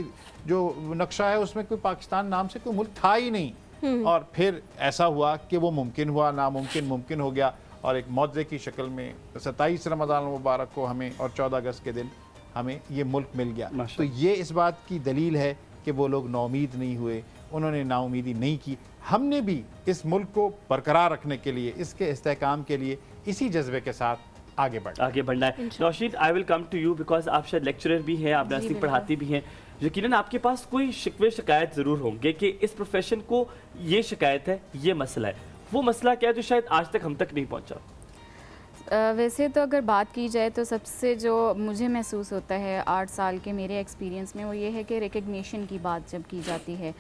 जो नक्शा है उसमें कोई पाकिस्तान नाम से कोई मुल्क था ही नहीं, और फिर ऐसा हुआ कि वो मुमकिन हुआ, नामुमकिन मुमकिन हो गया, और एक मौजे की शक्ल में 27 रमज़ान मुबारक को हमें, और 14 अगस्त के दिन हमें ये मुल्क मिल गया। तो ये इस बात की दलील है कि वो लोग नाउमीद नहीं हुए, उन्होंने नाउमीदी नहीं की। हमने भी इस मुल्क को बरकरार रखने के लिए, इसके इस्तेहकाम के लिए इसी जज्बे के साथ आगे बढ़ना है। Naushid, I will come to you, because आप शायद लेक्चरर भी हैं, आप नर्सिंग पढ़ाती भी हैं। यकीनन आपके पास कोई शिकवे शिकायत ज़रूर होंगे कि इस प्रोफेशन को ये शिकायत है, ये मसला है। वो मसला क्या है जो शायद आज तक हम तक नहीं पहुंचा? वैसे तो अगर बात की जाए तो सबसे जो मुझे महसूस होता है 8 साल के मेरे एक्सपीरियंस में, वो ये है कि रिकग्निशन की बात जब की जाती है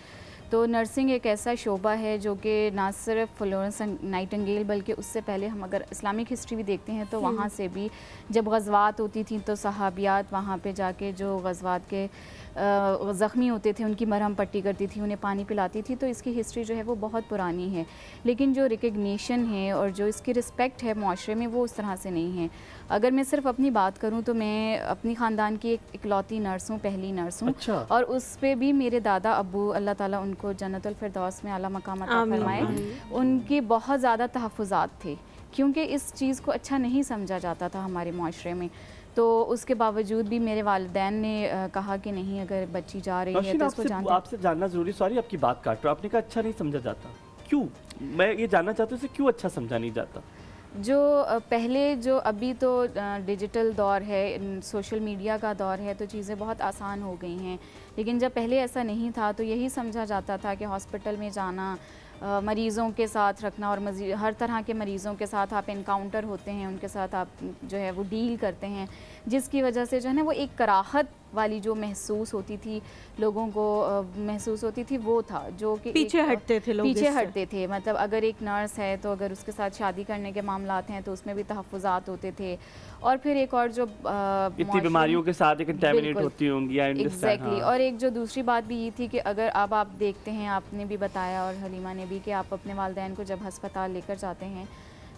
तो नर्सिंग एक ऐसा शोबा है जो कि ना सिर्फ फ्लोरेंस नाइटिंगेल बल्कि उससे पहले हम अगर इस्लामिक हिस्ट्री भी देखते हैं तो वहाँ से भी जब गज़वात होती थी तो सहाबियात वहाँ पे जाके जो गज़वात के ज़ख्मी होते थे उनकी मरहम पट्टी करती थी, उन्हें पानी पिलाती थी। तो इसकी हिस्ट्री जो है वो बहुत पुरानी है, लेकिन जो रिकग्निशन है और जो इसकी रिस्पेक्ट है माशरे में वो उस तरह से नहीं है। अगर मैं सिर्फ अपनी बात करूं तो मैं अपनी ख़ानदान की एक इकलौती नर्स हूँ, पहली नर्स हूँ। अच्छा। और उस पर भी मेरे दादा अब्बू, अल्लाह ताला उनको जन्नतुल फिरदौस में आला मकाम अता फरमाए, उनकी बहुत ज़्यादा तहफ़्फ़ुज़ात थे, क्योंकि इस चीज़ को अच्छा नहीं समझा जाता था हमारे माशरे में। तो उसके बावजूद भी मेरे वालिदैन ने कहा कि नहीं, अगर बच्ची जा रही है तो उसको आपसे जानना ज़रूरी, सॉरी आपकी बात काट रहा हूँ, आपने कहा अच्छा नहीं समझा जाता, क्यों? मैं ये जानना चाहता हूँ इसे क्यों अच्छा समझा नहीं जाता? जो पहले जो अभी तो डिजिटल दौर है, सोशल मीडिया का दौर है, तो चीज़ें बहुत आसान हो गई हैं। लेकिन जब पहले ऐसा नहीं था तो यही समझा जाता था कि हॉस्पिटल में जाना, मरीज़ों के साथ रखना और हर तरह के मरीज़ों के साथ आप इनकाउंटर होते हैं, उनके साथ आप जो है वो डील करते हैं, जिसकी वजह से जो है ना वो एक कराहत वाली जो महसूस होती थी, लोगों को महसूस होती थी, वो था जो कि पीछे हटते थे लोग, पीछे हटते थे। मतलब अगर एक नर्स है तो अगर उसके साथ शादी करने के मामलात हैं तो उसमें भी तहफ़्फ़ुज़ात होते थे। और फिर एक और जो इतनी बीमारियों के साथ कंटेमिनेट होती होंगी, एग्जैक्टली। और एक जो दूसरी बात भी ये थी कि अगर अब आप देखते हैं, आपने भी बताया और हलीमा ने भी, कि आप अपने वालिदैन को जब अस्पताल लेकर जाते हैं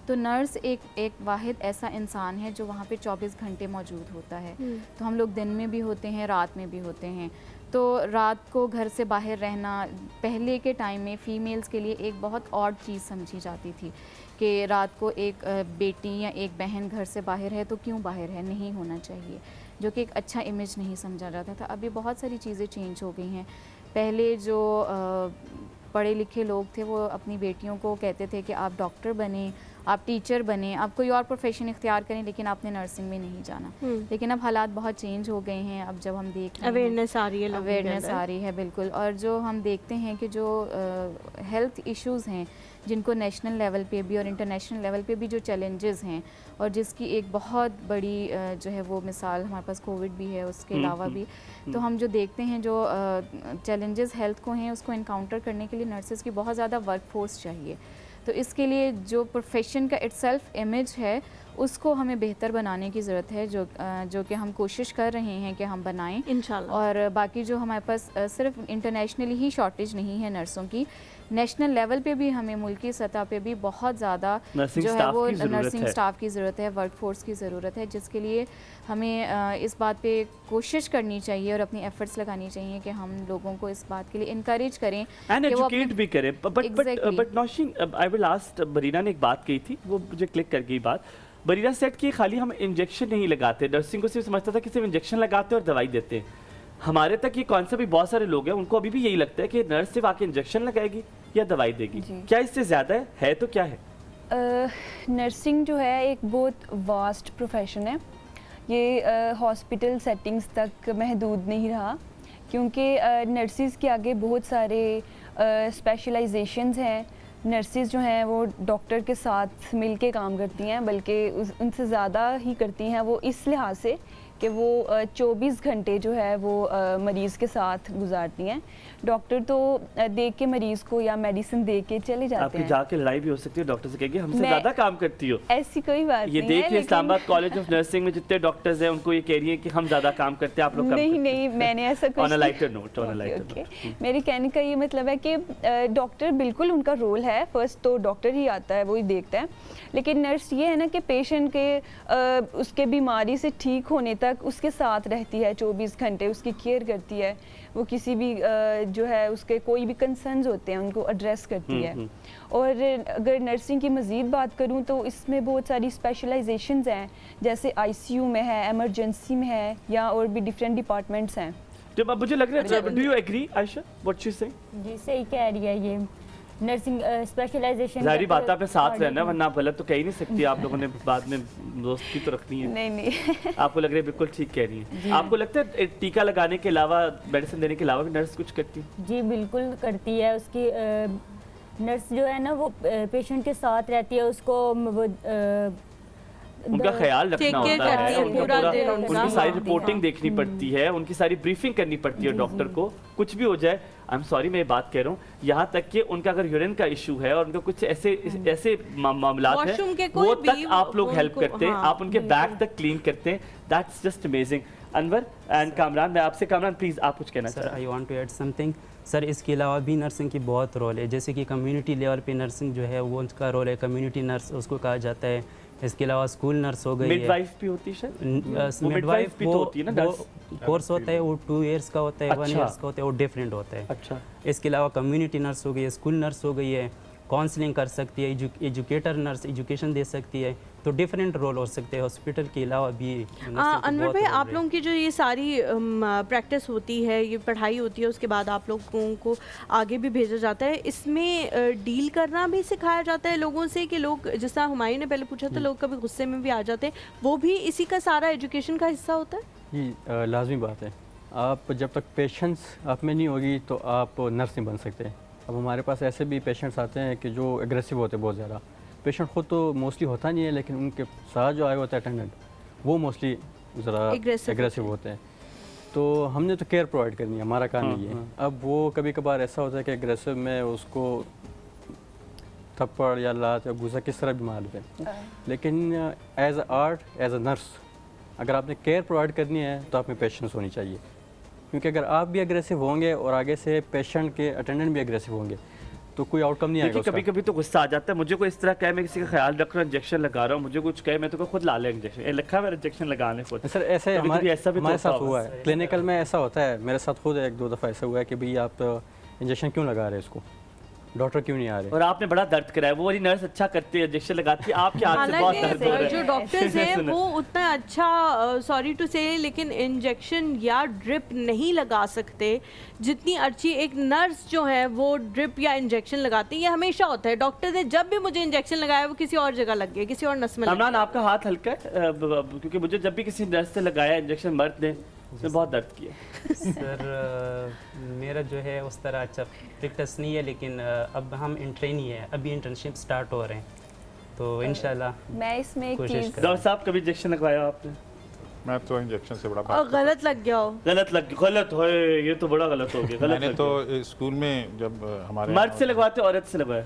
तो नर्स एक वाहिद ऐसा इंसान है जो वहाँ पे 24 घंटे मौजूद होता है। तो हम लोग दिन में भी होते हैं, रात में भी होते हैं। तो रात को घर से बाहर रहना पहले के टाइम में फ़ीमेल्स के लिए एक बहुत ऑड चीज़ समझी जाती थी कि रात को एक बेटी या एक बहन घर से बाहर है तो क्यों बाहर है, नहीं होना चाहिए, जो कि एक अच्छा इमेज नहीं समझा जाता था। अभी बहुत सारी चीज़ें चेंज हो गई हैं। पहले जो पढ़े लिखे लोग थे वो अपनी बेटियों को कहते थे कि आप डॉक्टर बने, आप टीचर बने, आप कोई और प्रोफेशन इख्तियार करें, लेकिन आपने नर्सिंग में नहीं जाना। लेकिन अब हालात बहुत चेंज हो गए हैं। अब जब हम देख रहे हैं अवेयरनेस आ रही है, अवेयरनेस आ रही है, बिल्कुल। और जो हम देखते हैं कि जो हेल्थ इश्यूज़ हैं जिनको नेशनल लेवल पे भी और इंटरनेशनल लेवल पे भी जो चैलेंजेस हैं, और जिसकी एक बहुत बड़ी जो है वो मिसाल हमारे पास कोविड भी है, उसके अलावा भी, तो हम जो देखते हैं जो चैलेंजेस हेल्थ को हैं उसको इनकाउंटर करने के लिए नर्सेज़ की बहुत ज़्यादा वर्क फोर्स चाहिए। तो इसके लिए जो प्रोफेशन का इटसेल्फ इमेज है उसको हमें बेहतर बनाने की ज़रूरत है, जो कि हम कोशिश कर रहे हैं कि हम बनाएं इंशाल्लाह। और बाकी जो हमारे पास सिर्फ इंटरनेशनली ही शॉर्टेज नहीं है नर्सों की, नेशनल लेवल पे भी हमें मुल्की सतह पे भी बहुत ज़्यादा जो है वो नर्सिंग स्टाफ की ज़रूरत है, वर्क फोर्स की ज़रूरत है, जिसके लिए हमें इस बात पे कोशिश करनी चाहिए और अपनी एफर्ट्स लगानी चाहिए कि हम लोगों को इस बात के लिए इनकरेज करें एंड एजुकेट भी करें। But Nausheen, I will ask, Barina ने एक बात कही थी, वो मुझे क्लिक कर गई बात। बरीना सेट कि खाली हम इंजेक्शन नहीं लगाते, नर्सिंग को सिर्फ समझता था कि सिर्फ इंजेक्शन लगाते और दवाई देते हैं। हमारे तक ये कॉन्सेप्ट भी बहुत सारे लोग हैं उनको अभी भी यही लगता है कि नर्स सिर्फ आके इंजेक्शन लगाएगी या दवाई देगी। क्या इससे ज़्यादा है तो क्या है? नर्सिंग जो है एक बहुत वास्ट प्रोफेशन है। ये हॉस्पिटल सेटिंग्स तक महदूद नहीं रहा, क्योंकि नर्सिस के आगे बहुत सारे स्पेशलाइजेशंस हैं। नर्सिस जो हैं वो डॉक्टर के साथ मिल के काम करती हैं, बल्कि उनसे ज़्यादा ही करती हैं वो, इस लिहाज से कि वो 24 घंटे जो है वो मरीज़ के साथ गुजारती हैं। डॉक्टर तो देख के मरीज़ को या मेडिसिन दे के चले जाते आपकी हैं। जाके लड़ाई भी हो सकती है, डॉक्टर से कहेंगे हमसे ज़्यादा काम करती हो। ऐसी कोई बात ये नहीं है। देखिए इस्लामाबाद कॉलेज ऑफ नर्सिंग में जितने डॉक्टर्स हैं उनको ये कह रही हैं कि हम ज़्यादा काम करते हैं, आप लोग नहीं नहीं, मैंने ऐसा कुछ on a lighter note, on a lighter note. मेरे कहने का ये मतलब है कि डॉक्टर बिल्कुल उनका रोल है, फर्स्ट तो डॉक्टर ही आता है, वो ही देखता है, लेकिन नर्स ये है ना कि पेशेंट के उसके बीमारी से ठीक होने तक उसके साथ रहती है 24 घंटे, उसकी केयर करती है, वो किसी भी जो है उसके कोई भी कंसर्न्स होते हैं उनको एड्रेस करती है। और अगर नर्सिंग की मज़ीद बात करूं तो इसमें बहुत सारी स्पेशलाइजेशंस हैं, जैसे आईसीयू में है, एमरजेंसी में है, या और भी डिफरेंट डिपार्टमेंट्स हैं। जब मुझे लग रहा है, do you agree Ayesha what she saying? जी सही कह रही है ये नर्सिंग स्पेशलाइजेशन। जारी बात आपने साथ रहना, वरना आप गलत तो कह ही नहीं सकती, आप लोगों ने बाद में दोस्ती तो रखनी है। नहीं नहीं आपको लग रहा है बिल्कुल ठीक कह रही है। आपको लगता है टीका लगाने के अलावा, मेडिसिन देने के अलावा भी नर्स कुछ करती है? जी बिल्कुल करती है। उसकी नर्स जो है ना वो पेशेंट के साथ रहती है, उसको उनका ख्याल रखना होता है, उनकी सारी रिपोर्टिंग देखनी पड़ती है, उनकी सारी ब्रीफिंग करनी पड़ती है डॉक्टर को। कुछ भी हो जाए, आई एम सॉरी मैं ये बात कह रहा हूँ, यहाँ तक कि उनका अगर यूरिन का इशू है और उनका कुछ ऐसे मामला है, वो तक आप लोग हेल्प करते हैं, आप उनके बैग तक क्लीन करते हैं। That's just amazing. Anwar and Kamran, मैं आपसे, कामरान प्लीज़ आप कुछ कहना sir. I want to add something sir. इसके अलावा भी नर्सिंग की बहुत रोल है, जैसे कि कम्युनिटी लेवल पे नर्सिंग जो है वो उसका रोल है, कम्युनिटी नर्स उसको कहा जाता है। इसके अलावा स्कूल नर्स हो गई, मिडवाइफ भी होती है, मिडवाइफ भी तो होती है ना, कोर्स होता है वो 2 इयर्स का होता है, 1 इयर्स का होता है, वो डिफरेंट होता है। अच्छा। इसके अलावा कम्युनिटी नर्स हो गई है, स्कूल नर्स हो गई है, काउंसलिंग कर सकती है, एजुकेटर नर्स एजुकेशन दे सकती है, तो डिफरेंट रोल हो सकते हैं हॉस्पिटल के अलावा भी। अनवर भाई, आप लोगों की जो ये सारी प्रैक्टिस होती है, ये पढ़ाई होती है, उसके बाद आप लोगों को आगे भी भेजा जाता है, इसमें डील करना भी सिखाया जाता है लोगों से कि लोग, जिस तरह हुमायूं ने पहले पूछा था, लोग कभी गुस्से में भी आ जाते हैं, वो भी इसी का सारा एजुकेशन का हिस्सा होता है? जी लाजमी बात है। आप जब तक पेशेंस आप में नहीं होगी तो आप नर्स नहीं बन सकते। अब हमारे पास ऐसे भी पेशेंट्स आते हैं कि जो एग्रेसिव होते हैं बहुत ज़्यादा। पेशेंट खुद तो मोस्टली होता नहीं है, लेकिन उनके साथ जो आए होते हैं अटेंडेंट, वो मोस्टली ज़रा एग्रेसिव होते हैं। तो हमने तो केयर प्रोवाइड करनी है, हमारा काम नहीं है। अब वो कभी कभार ऐसा होता है कि एग्रेसिव में उसको थप्पड़ या लात या गुस्सा किस तरह भी मार देते हैं, लेकिन as a art, as a nurse, अगर आपने केयर प्रोवाइड करनी है तो आप में पेशेंस होनी चाहिए। क्योंकि अगर आप भी एग्रेसिव होंगे और आगे से पेशेंट के अटेंडेंट भी एग्रेसिव होंगे तो कोई आउटकम नहीं आएगा। कभी कभी तो गुस्सा आ जाता है, मुझे कोई इस तरह कहे मैं किसी का ख्याल रख रहा हूँ, इंजेक्शन लगा रहा हूँ, मुझे कुछ कहे मैं तो खुद ला ले इंजेक्शन, लिखा है इंजेक्शन लगाने खुद। सर ऐसे हमारे साथ हुआ है, क्लिनिकल में ऐसा होता है, मेरे साथ खुद 1-2 दफ़ा ऐसा हुआ है कि भाई आप इंजेक्शन क्यों लगा रहे हैं इसको, डॉक्टर क्यों नहीं आ रहे। और आपने बड़ा दर्द कराया, वो वाली नर्स अच्छा करती है, इंजेक्शन लगाती है, आपके हाथ से बहुत दर्द हो रहा है। जो डॉक्टर्स हैं वो उतना अच्छा, सॉरी टू से, लेकिन इंजेक्शन या ड्रिप नहीं लगा सकते जितनी अच्छी एक नर्स जो है वो ड्रिप या इंजेक्शन लगाती है। ये हमेशा होता है, डॉक्टर ने जब भी मुझे इंजेक्शन लगाया वो किसी और जगह लग गया, किसी और नस में लग गया। आपका हाथ हल्का है, क्योंकि मुझे जब भी किसी नर्स से लगाया इंजेक्शन, मर्द ने, उसने बहुत दर्द किया। सर मेरा जो है उस तरह अच्छा प्रैक्टिस नहीं है, लेकिन अब हम ट्रेनी है, अभी इंटर्नशिप स्टार्ट हो रहे हैं, तो इंशाल्लाह मैं इसमें एक चीज़, डॉक्टर साहब कभी इंजेक्शन लगवाया आपने? मैं तो इंजेक्शन से बड़ा और गलत लग गया हो? गलत हो, ये तो बड़ा गलत हो गया। मैंने तो स्कूल में जब हमारे मर्द से लगवाते औरत से लगवाया?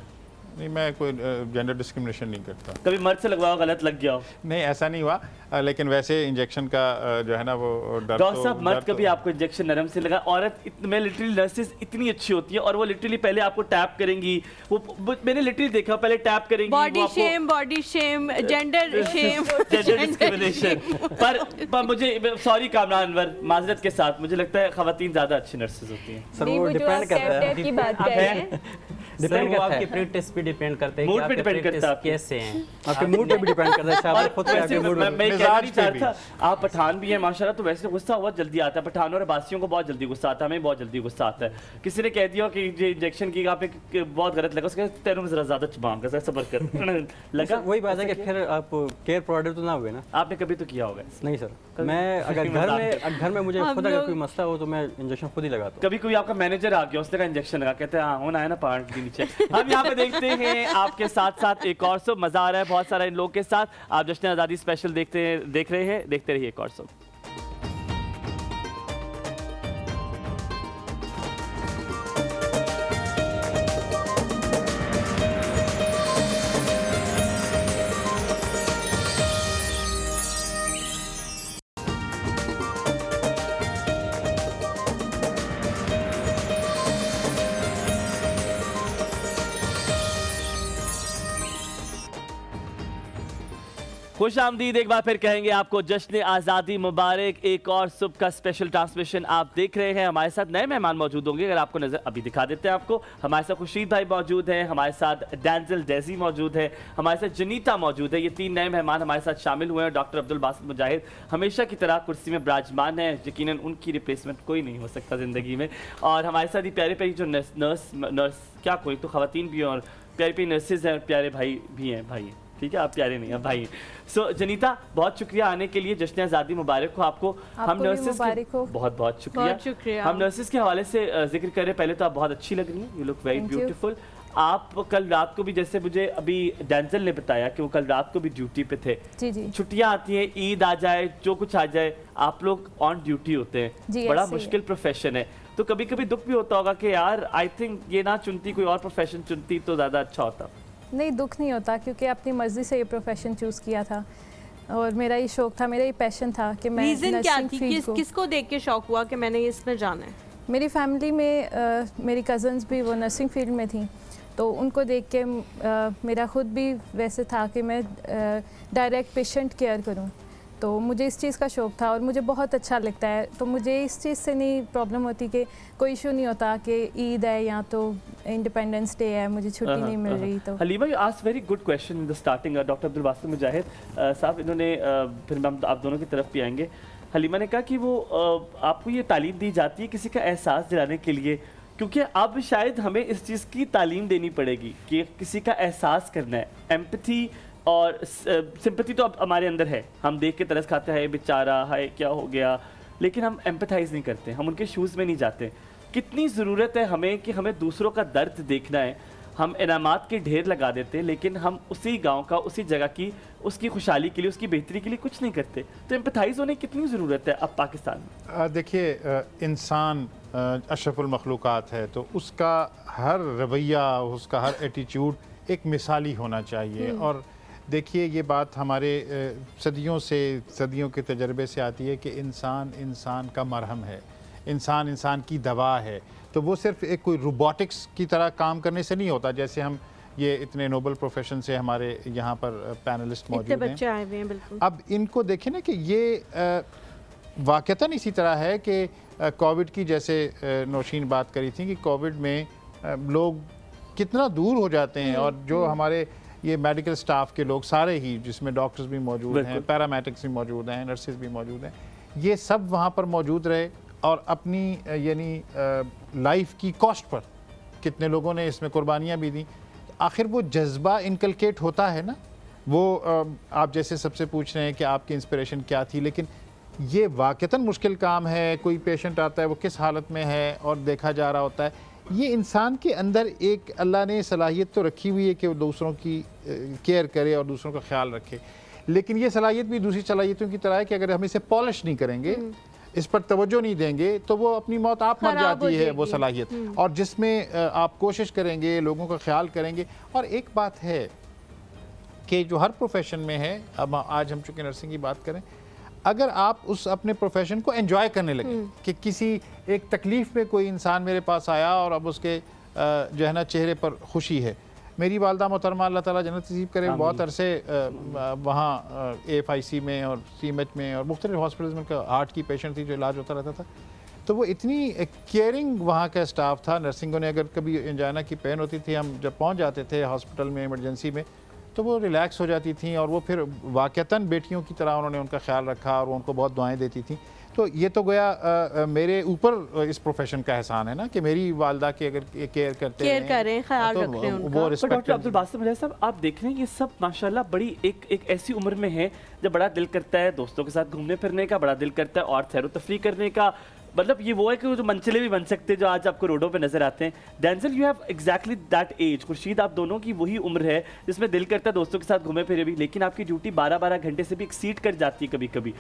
नहीं, मैं कोई जेंडर डिस्क्रिमिनेशन नहीं करता। कभी मर्द से लगवाओ गलत लग गया हो? नहीं, ऐसा नहीं हुआ, लेकिन वैसे इंजेक्शन का जो है ना वो डर, डॉक्टर साहब मर्द कभी आपको इंजेक्शन नरम से लगा, औरत में लिटरली नर्सेज इतनी अच्छी होती है और वो लिटरली पहले आपको टैप करेंगी, वो मैंने लिटरली देखा, पहले टैप करेंगी, body shame, gender shame, gender discrimination. पर मुझे सॉरी कामरान अनवर, माजरत के साथ मुझे लगता है खवातीन ज़्यादा अच्छी नर्सेज होती हैं। सर वो डिपेंड करता है की बात कर रहे हैं, सर वो आपकी प्रैक्टिस पे डिपेंड करता है, मूड पे डिपेंड करता है, कैसे हैं आपके मूड पे भी डिपेंड करता है। आप खुद वैसे मैं कहना नहीं चाहता, आप पठान भी हैं माशाल्लाह, तो वैसे गुस्सा बहुत जल्दी आता है, पठानों और बासियों को बहुत जल्दी गुस्सा आता है, हमें बहुत जल्दी गुस्सा आता है। किसी ने कह दिया कि ये इंजेक्शन की आप बहुत गलत लगा, उसके तेरे में जरा ज्यादा चबाम का सबर कर लगा। वही बात है कि फिर आप केयर प्रोवाइडर तो ना हुए ना। आपने कभी तो किया होगा? नहीं सर, मैं अगर घर में मुझे खुद अगर कोई मसला हो तो मैं इंजेक्शन खुद ही लगाता हूँ। कभी कोई आपका मैनेजर आ गया, उसने का इंजेक्शन लगा, कहते हैं हाँ होना है ना पार्ट के नीचे। हम यहाँ पे देखते हैं आपके साथ साथ एक और सब मजा आ रहा है बहुत सारा इन लोगों के साथ। आप जश्न आज़ादी स्पेशल देख रहे हैं, देखते रहिए एक और सब। खुश आमदीद एक बार फिर कहेंगे आपको, जश्न आज़ादी मुबारक। एक और सुबह का स्पेशल ट्रांसमिशन आप देख रहे हैं। हमारे साथ नए मेहमान मौजूद होंगे, अगर आपको नज़र अभी दिखा देते हैं आपको। हमारे साथ खुशीद भाई मौजूद हैं, हमारे साथ डेंजल डेजी मौजूद है, हमारे साथ जनीता मौजूद है। ये 3 नए मेहमान हमारे साथ शामिल हुए हैं। डॉक्टर अब्दुल बासित मुजाहिद हमेशा की तरह कुर्सी में विराजमान है, यकीनन उनकी रिप्लेसमेंट कोई नहीं हो सकता ज़िंदगी में। और हमारे साथ ही प्यारे प्यारी जो नर्स क्या कोई तो ख़वातीन भी हैं और प्यारी प्यारी नर्सेज हैं और प्यारे भाई भी हैं। भाई ठीक है, आप प्यारे नहीं हैं, भाई। सो जनीता, बहुत शुक्रिया आने के लिए। जश्न आज़ादी मुबारक हो आपको। हम नर्सेज बहुत बहुत शुक्रिया। हम नर्सेज के हवाले से जिक्र करें, पहले तो आप बहुत अच्छी लग रही हैं, यू लुक वेरी ब्यूटीफुल। आप कल रात को भी, जैसे मुझे अभी डेंजल ने बताया कि वो कल रात को भी ड्यूटी पे थे। जी। छुट्टियां आती हैं, ईद आ जाए, जो कुछ आ जाए, आप लोग ऑन ड्यूटी होते हैं। बड़ा मुश्किल प्रोफेशन है, तो कभी कभी दुख भी होता होगा कि यार आई थिंक ये ना चुनती, कोई और प्रोफेशन चुनती तो ज़्यादा अच्छा होता। नहीं, दुख नहीं होता, क्योंकि अपनी मर्जी से ये प्रोफेशन चूज़ किया था और मेरा ये शौक था, मेरा ये पैशन था कि मैं रीज़न क्या थी, किसको देख के शौक हुआ कि मैंने इसमें जाना है? मेरी फैमिली में मेरी कज़न्स भी वो नर्सिंग फील्ड में थी, तो उनको देख के मेरा ख़ुद भी वैसे था कि मैं डायरेक्ट पेशेंट केयर करूं, तो मुझे इस चीज़ का शौक़ था और मुझे बहुत अच्छा लगता है। तो मुझे इस चीज़ से नहीं प्रॉब्लम होती कि कोई इशू नहीं होता कि ईद है या तो इंडिपेंडेंस डे है, मुझे छुट्टी नहीं मिल रही। तो Halima, you asked very good question in the starting. Doctor Abdul Basit Mujahid साहब, इन्होंने फिर हम आप दोनों की तरफ भी आएंगे। हलीमा ने कहा कि वो आपको ये तालीम दी जाती है किसी का एहसास दिलाने के लिए, क्योंकि अब शायद हमें इस चीज़ की तालीम देनी पड़ेगी कि किसी का एहसास करना है। एम्पैथी और सिंपैथी तो अब हमारे अंदर है, हम देख के तरस खाते हैं बेचारा है क्या हो गया, लेकिन हम एम्पैथाइज नहीं करते, हम उनके शूज़ में नहीं जाते। कितनी ज़रूरत है हमें कि हमें दूसरों का दर्द देखना है। हम इनामात के ढेर लगा देते हैं, लेकिन हम उसी गांव का, उसी जगह की, उसकी खुशहाली के लिए, उसकी बेहतरी के लिए कुछ नहीं करते। तो एम्पैथाइज होने की कितनी ज़रूरत है अब पाकिस्तान में? देखिए, इंसान अशरफुल मखलूक़ात है, तो उसका हर रवैया, उसका हर एटीट्यूड एक मिसाली होना चाहिए। और देखिए, ये बात हमारे सदियों के तजर्बे से आती है कि इंसान इंसान का मरहम है, इंसान इंसान की दवा है। तो वो सिर्फ एक कोई रोबोटिक्स की तरह काम करने से नहीं होता। जैसे हम ये इतने नोबल प्रोफेशन से हमारे यहाँ पर पैनलिस्ट मौजूद हैं, बच्चे आए हुए हैं, बिल्कुल। अब इनको देखें ना कि ये वाक़तन इसी तरह है कि कोविड की, जैसे नौशीन बात करी थी कि कोविड में लोग कितना दूर हो जाते हैं, और जो हमारे ये मेडिकल स्टाफ के लोग सारे ही, जिसमें डॉक्टर्स भी मौजूद हैं, पैरामेडिक्स भी मौजूद हैं, नर्सेज भी मौजूद हैं, ये सब वहाँ पर मौजूद रहे और अपनी यानी लाइफ की कॉस्ट पर कितने लोगों ने इसमें कुर्बानियाँ भी दी। आखिर वो जज्बा इनकलकेट होता है ना, वो आप जैसे सबसे पूछ रहे हैं कि आपकी इंस्पिरेशन क्या थी, लेकिन ये वाक़तन मुश्किल काम है। कोई पेशेंट आता है, वो किस हालत में है और देखा जा रहा होता है। ये इंसान के अंदर एक अल्लाह ने सलाहियत तो रखी हुई है कि वो दूसरों की केयर करे और दूसरों का ख्याल रखे, लेकिन ये सलाहियत भी दूसरी सलाहियतों की तरह है कि अगर हम इसे पॉलिश नहीं करेंगे, इस पर तवज्जो नहीं देंगे, तो वो अपनी मौत आप मर जाती है वो सलाहियत। और जिसमें आप कोशिश करेंगे, लोगों का ख्याल करेंगे। और एक बात है कि जो हर प्रोफेशन में है, अब आज हम चूँकि नर्सिंग की बात करें, अगर आप उस अपने प्रोफेशन को एंजॉय करने लगे कि किसी एक तकलीफ़ में कोई इंसान मेरे पास आया और अब उसके जो है ना चेहरे पर खुशी है। मेरी वालदा मोहतरमा, अल्लाह ताला जन्नत नसीब करे, बहुत अरसे वहाँ AFIC में और CMH में और मुख्तलिफ हॉस्पिटल्स में हार्ट की पेशेंट थी जो इलाज होता रहता था। तो वो इतनी केयरिंग वहाँ का स्टाफ था। नर्सिंगों ने अगर कभी एंजाइना की पेन होती थी, हम जब पहुँच जाते थे हॉस्पिटल में इमरजेंसी में, तो वो रिलैक्स हो जाती थी और वो फिर वाक़तन बेटियों की तरह उन्होंने उनका ख्याल रखा और उनको बहुत दुआएं देती थी। तो ये तो गया मेरे ऊपर इस प्रोफेशन का एहसान है ना कि मेरी वालदा की अगर केयर करते हैं, ख्याल रख रहे हैं उनका। वो रिस्पेक्ट। डॉक्टर अब्दुल बासित मुजाहिद साहब, आप देख रहे हैं ये सब माशाल्लाह बड़ी एक ऐसी उम्र में है जब बड़ा दिल करता है दोस्तों के साथ घूमने फिरने का, बड़ा दिल करता है और सैर तफरी करने का। मतलब ये वो है कि जो मंचले भी बन सकते हैं जो आज आपको रोडों पे नजर आते हैं। Denzil, you have exactly that edge. Khurshid, आप दोनों की वही उम्र है जिसमें दिल करता है दोस्तों के साथ घूमे फिरे भी, लेकिन आपकी ड्यूटी 12-12 घंटे से भी एक्सीड कर जाती है कभी कभी।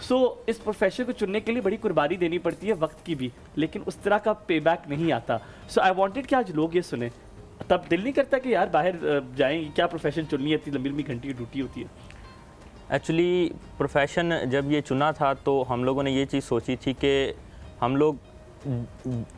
सो इस प्रोफेशन को चुनने के लिए बड़ी कुर्बानी देनी पड़ती है, वक्त की भी, लेकिन उस तरह का पे बैक नहीं आता। सो आई वॉन्टेड कि आज लोग ये सुने, तब दिल नहीं करता कि यार बाहर जाएँ, क्या प्रोफेशन चुननी है, इतनी लंबी लंबी घंटे की ड्यूटी होती है। एक्चुअली प्रोफेशन जब ये चुना था तो हम लोगों ने ये चीज़ सोची थी कि हम लोग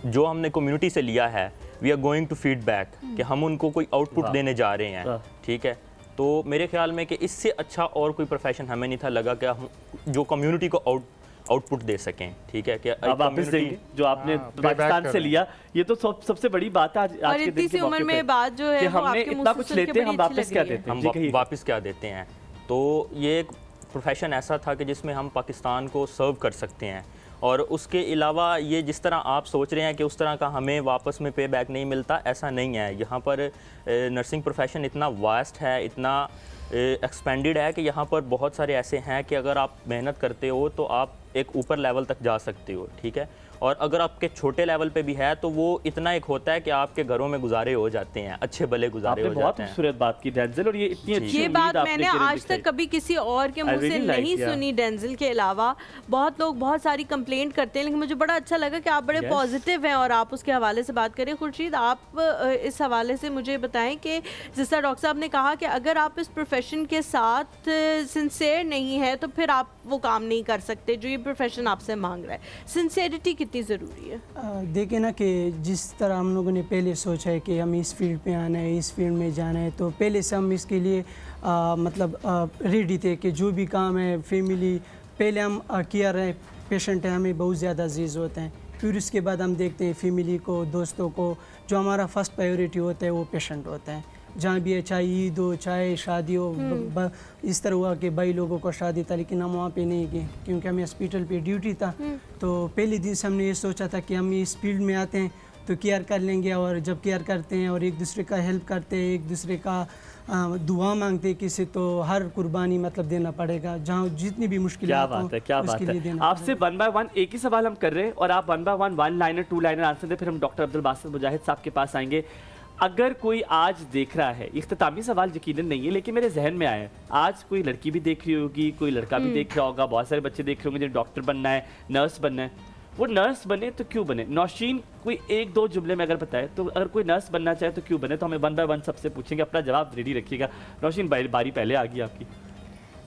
जो हमने कम्युनिटी से लिया है, we are going to feedback, कि हम उनको कोई आउटपुट देने जा रहे हैं, ठीक है। तो मेरे ख्याल में कि इससे अच्छा और कोई प्रोफेशन हमें नहीं था लगा कि हम जो कम्युनिटी को आउटपुट दे सकें, ठीक है। कि अब वापस देंगे जो आपने पाकिस्तान से लिया, ये तो सबसे बड़ी बात है आज के दिन की उम्र में बात जो है, हमने इतना कुछ लेते हैं, हम वापस क्या देते हैं, हम वापस क्या देते हैं। तो ये एक प्रोफेशन ऐसा था कि जिसमें हम पाकिस्तान को सर्व कर सकते हैं। और उसके अलावा ये जिस तरह आप सोच रहे हैं कि उस तरह का हमें वापस में पे बैक नहीं मिलता, ऐसा नहीं है। यहाँ पर नर्सिंग प्रोफेशन इतना वास्ट है, इतना एक्सपेंडेड है कि यहाँ पर बहुत सारे ऐसे हैं कि अगर आप मेहनत करते हो तो आप एक ऊपर लेवल तक जा सकते हो, ठीक है। और अगर आपके छोटे लेवल पे भी है तो वो इतना एक होता है कि आपके घरों में गुजारे हो जाते हैं, अच्छे भले गुजारे हो जाते हैं। बहुत खूबसूरत बात की डेंजल, और ये इतनी अच्छी ये बात मैंने आज तक कभी किसी और के मुंह से नहीं सुनी डेंजल के अलावा। बहुत लोग बहुत सारी कंप्लेंट करते हैं, लेकिन मुझे बड़ा अच्छा लगा कि आप बड़े पॉजिटिव हैं और आप उसके हवाले से बात करें। खुर्शीद, आप इस हवाले से मुझे बताएं कि जिस तरह डॉक्टर साहब ने कहा कि अगर आप इस प्रोफेशन के साथ सिंसेयर नहीं है तो फिर आप वो काम नहीं कर सकते जो ये प्रोफेशन आपसे मांग रहा है। सिंसेरिटी कितनी ज़रूरी है? देखिए ना कि जिस तरह हम लोगों ने पहले सोचा है कि हम इस फील्ड पे आना है, इस फील्ड में जाना है, तो पहले से हम इसके लिए मतलब रेडी थे कि जो भी काम है फैमिली पहले हम किया रहे। पेशेंट है, हमें बहुत ज़्यादा अजीज़ होते हैं, फिर उसके बाद हम देखते हैं फैमिली को, दोस्तों को। जो हमारा फर्स्ट प्रायोरिटी होता है वो पेशेंट होता है। जहाँ भी है, चाहे ईद हो चाहे शादी हो, इस तरह हुआ कि भाई लोगों को शादी था लेकिन हम वहाँ पे नहीं गए क्योंकि हमें हॉस्पिटल पे ड्यूटी था। तो पहले दिन से हमने ये सोचा था कि हम इस फील्ड में आते हैं तो केयर कर लेंगे, और जब केयर करते हैं और एक दूसरे का हेल्प करते हैं, एक दूसरे का दुआ मांगते हैं किसी, तो हर कुर्बानी मतलब देना पड़ेगा, जहाँ जितनी भी मुश्किल। क्या बात है, क्या बात है। आपसे 1 बाय 1 एक ही सवाल हम कर रहे हैं और आप 1 बाय 1 1 लाइनर 2 लाइनर आंसर दे, फिर हम डॉक्टर अब्दुल बासित मुजाहिद साहब के पास आएंगे। अगर कोई आज देख रहा है, इख्तितामी सवाल यकीनन नहीं है लेकिन मेरे जहन में आया है, आज कोई लड़की भी देख रही होगी, कोई लड़का भी देख रहा होगा, बहुत सारे बच्चे देख रहे होंगे जिन्हें डॉक्टर बनना है, नर्स बनना है। वो नर्स बने तो क्यों बने? नौशीन कोई 1-2 जुमले में अगर बताए तो, अगर कोई नर्स बनना चाहे तो क्यों बने? तो हमें 1 बाय 1 सबसे पूछेंगे, अपना जवाब रेडी रखिएगा। नौशीन बारी पहले आ गई आपकी।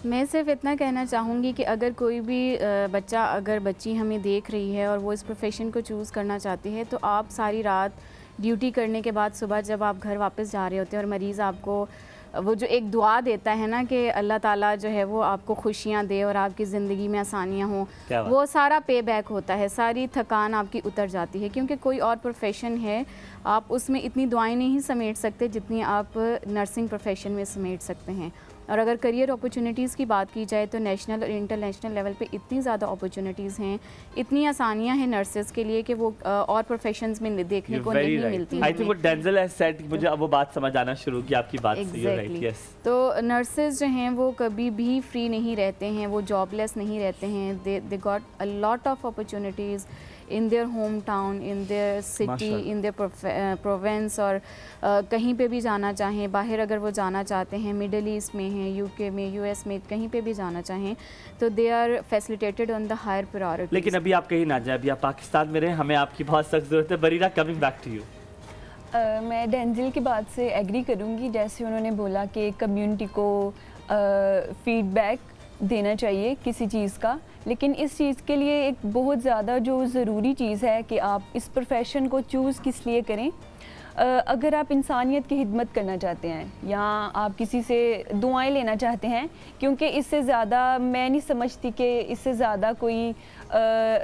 मैं सिर्फ इतना कहना चाहूँगी कि अगर कोई भी बच्चा, अगर बच्ची हमें देख रही है और वो इस प्रोफेशन को चूज़ करना चाहती है, तो आप सारी रात ड्यूटी करने के बाद सुबह जब आप घर वापस जा रहे होते हैं और मरीज़ आपको वो जो एक दुआ देता है ना कि अल्लाह ताला जो है वो आपको खुशियाँ दे और आपकी ज़िंदगी में आसानियाँ हों, वो सारा पे बैक होता है, सारी थकान आपकी उतर जाती है। क्योंकि कोई और प्रोफेशन है, आप उसमें इतनी दुआएं नहीं समेट सकते जितनी आप नर्सिंग प्रोफेशन में समेट सकते हैं। और अगर करियर अपॉर्चुनिटीज़ की बात की जाए तो नेशनल और इंटरनेशनल लेवल पे इतनी ज़्यादा अपॉर्चुनिटीज़ हैं, इतनी आसानियां हैं नर्सेज के लिए कि वो और प्रोफेशंस में देखने को नहीं मिलती। आई थिंक वो डेंजल हैज सेड, मुझे अब वो बात समझ आना शुरू की आपकी बात से। You right, yes. तो नर्सेज जो हैं वो कभी भी फ्री नहीं रहते हैं, वो जॉबलेस नहीं रहते हैं। They got a lot of opportunities in their home town, in their city, in their province, और कहीं पे भी जाना चाहें, बाहर अगर वो जाना चाहते हैं, मिडल ईस्ट में हैं, यूके में, यूएस में, कहीं पे भी जाना चाहें तो they are facilitated on the higher priority. लेकिन अभी आप कहीं ना जाए, अभी आप पाकिस्तान में रहें, हमें आपकी बहुत सख्त ज़रूरत है। Bareera, coming back to you. मैं डेंजिल की बात से एग्री करूँगी, जैसे उन्होंने बोला कि कम्युनिटी को फीडबैक देना चाहिए किसी चीज़ का, लेकिन इस चीज़ के लिए एक बहुत ज़्यादा जो ज़रूरी चीज़ है कि आप इस प्रोफेशन को चूज़ किस लिए करें। अगर आप इंसानियत की खिदमत करना चाहते हैं या आप किसी से दुआएं लेना चाहते हैं, क्योंकि इससे ज़्यादा मैं नहीं समझती कि इससे ज़्यादा कोई